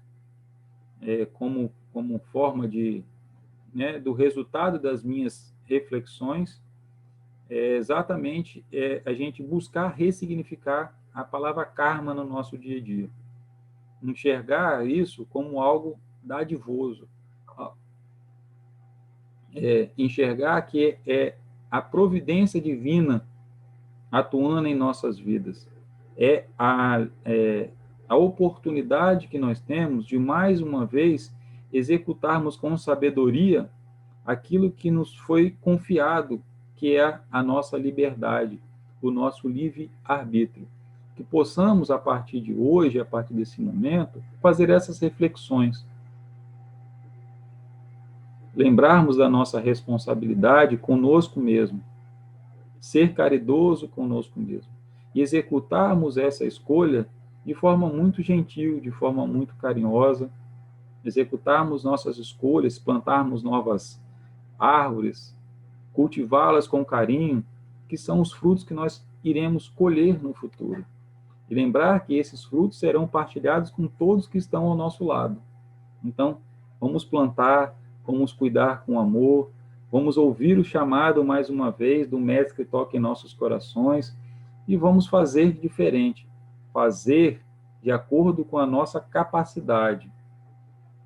como forma de, né, do resultado das minhas reflexões é exatamente a gente buscar ressignificar a palavra karma no nosso dia a dia. Enxergar isso como algo dadivoso. Enxergar que é a providência divina atuando em nossas vidas. É a oportunidade que nós temos de, mais uma vez, executarmos com sabedoria aquilo que nos foi confiado, que é a nossa liberdade, o nosso livre-arbítrio. Que possamos, a partir de hoje, a partir desse momento, fazer essas reflexões. Lembrarmos da nossa responsabilidade conosco mesmo. Ser caridoso conosco mesmo. E executarmos essa escolha de forma muito gentil, de forma muito carinhosa. Executarmos nossas escolhas, plantarmos novas árvores, cultivá-las com carinho, que são os frutos que nós iremos colher no futuro. E lembrar que esses frutos serão partilhados com todos que estão ao nosso lado. Então, vamos plantar, vamos cuidar com amor, vamos ouvir o chamado mais uma vez do Mestre que toca em nossos corações e vamos fazer diferente, fazer de acordo com a nossa capacidade,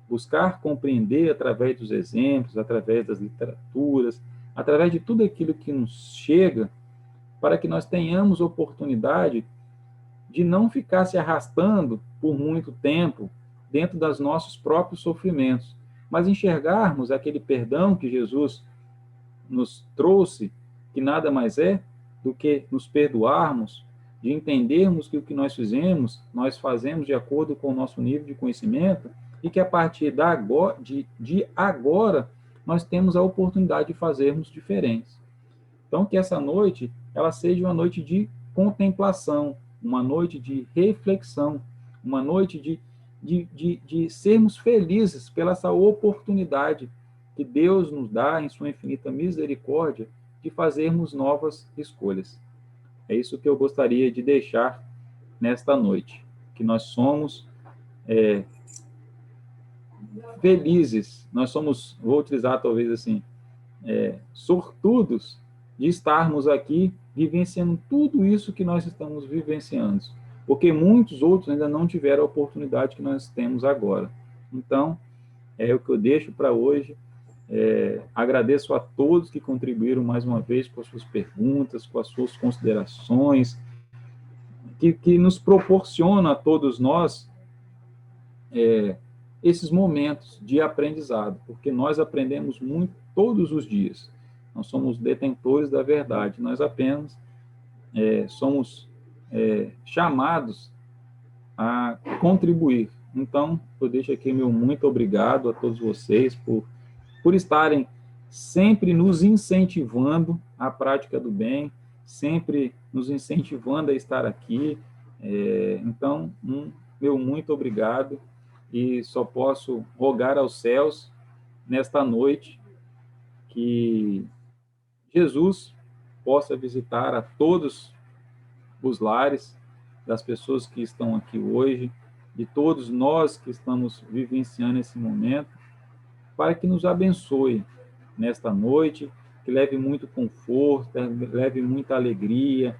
buscar compreender através dos exemplos, através das literaturas, através de tudo aquilo que nos chega, para que nós tenhamos oportunidade de não ficar se arrastando por muito tempo dentro dos nossos próprios sofrimentos, mas enxergarmos aquele perdão que Jesus nos trouxe, que nada mais é do que nos perdoarmos, de entendermos que o que nós fizemos, nós fazemos de acordo com o nosso nível de conhecimento e que a partir de agora nós temos a oportunidade de fazermos diferentes. Então, que essa noite ela seja uma noite de contemplação, uma noite de reflexão, uma noite de sermos felizes pela essa oportunidade que Deus nos dá, em sua infinita misericórdia, de fazermos novas escolhas. É isso que eu gostaria de deixar nesta noite, que nós somos felizes, nós somos, vou utilizar talvez assim, sortudos de estarmos aqui vivenciando tudo isso que nós estamos vivenciando, porque muitos outros ainda não tiveram a oportunidade que nós temos agora. Então, é o que eu deixo para hoje. Agradeço a todos que contribuíram mais uma vez com as suas perguntas, com as suas considerações, que nos proporciona a todos nós esses momentos de aprendizado, porque nós aprendemos muito todos os dias. Nós somos detentores da verdade, nós apenas somos chamados a contribuir. Então, eu deixo aqui meu muito obrigado a todos vocês por estarem sempre nos incentivando à prática do bem, sempre nos incentivando a estar aqui. Então, meu muito obrigado, e só posso rogar aos céus, nesta noite, que Jesus possa visitar a todos os lares das pessoas que estão aqui hoje, de todos nós que estamos vivenciando esse momento, para que nos abençoe nesta noite, que leve muito conforto, leve muita alegria,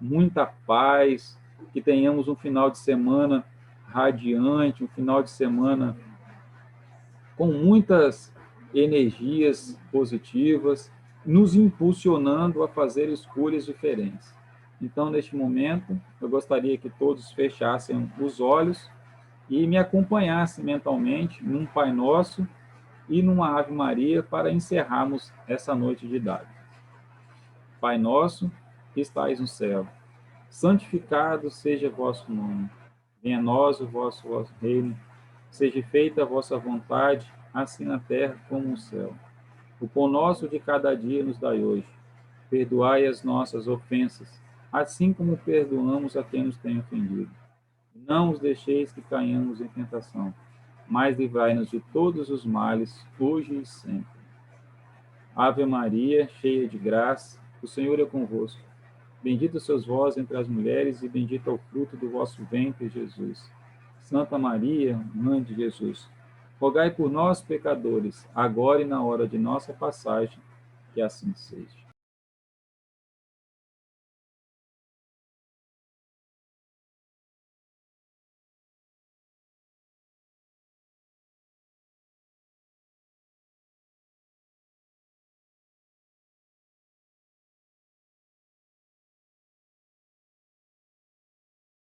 muita paz, que tenhamos um final de semana radiante, um final de semana com muitas energias positivas, nos impulsionando a fazer escolhas diferentes. Então, neste momento, eu gostaria que todos fechassem os olhos e me acompanhassem mentalmente num Pai Nosso e numa Ave Maria para encerrarmos essa noite de idade. Pai nosso, que estais no céu, santificado seja vosso nome. Venha a nós o vosso reino. Seja feita a vossa vontade, assim na terra como no céu. O pão nosso de cada dia nos dai hoje. Perdoai as nossas ofensas, assim como perdoamos a quem nos tem ofendido. Não os deixeis que caiamos em tentação, mas livrai-nos de todos os males, hoje e sempre. Ave Maria, cheia de graça, o Senhor é convosco. Bendita sois vós entre as mulheres, e bendito é o fruto do vosso ventre, Jesus. Santa Maria, Mãe de Jesus, rogai por nós, pecadores, agora e na hora de nossa passagem, que assim seja.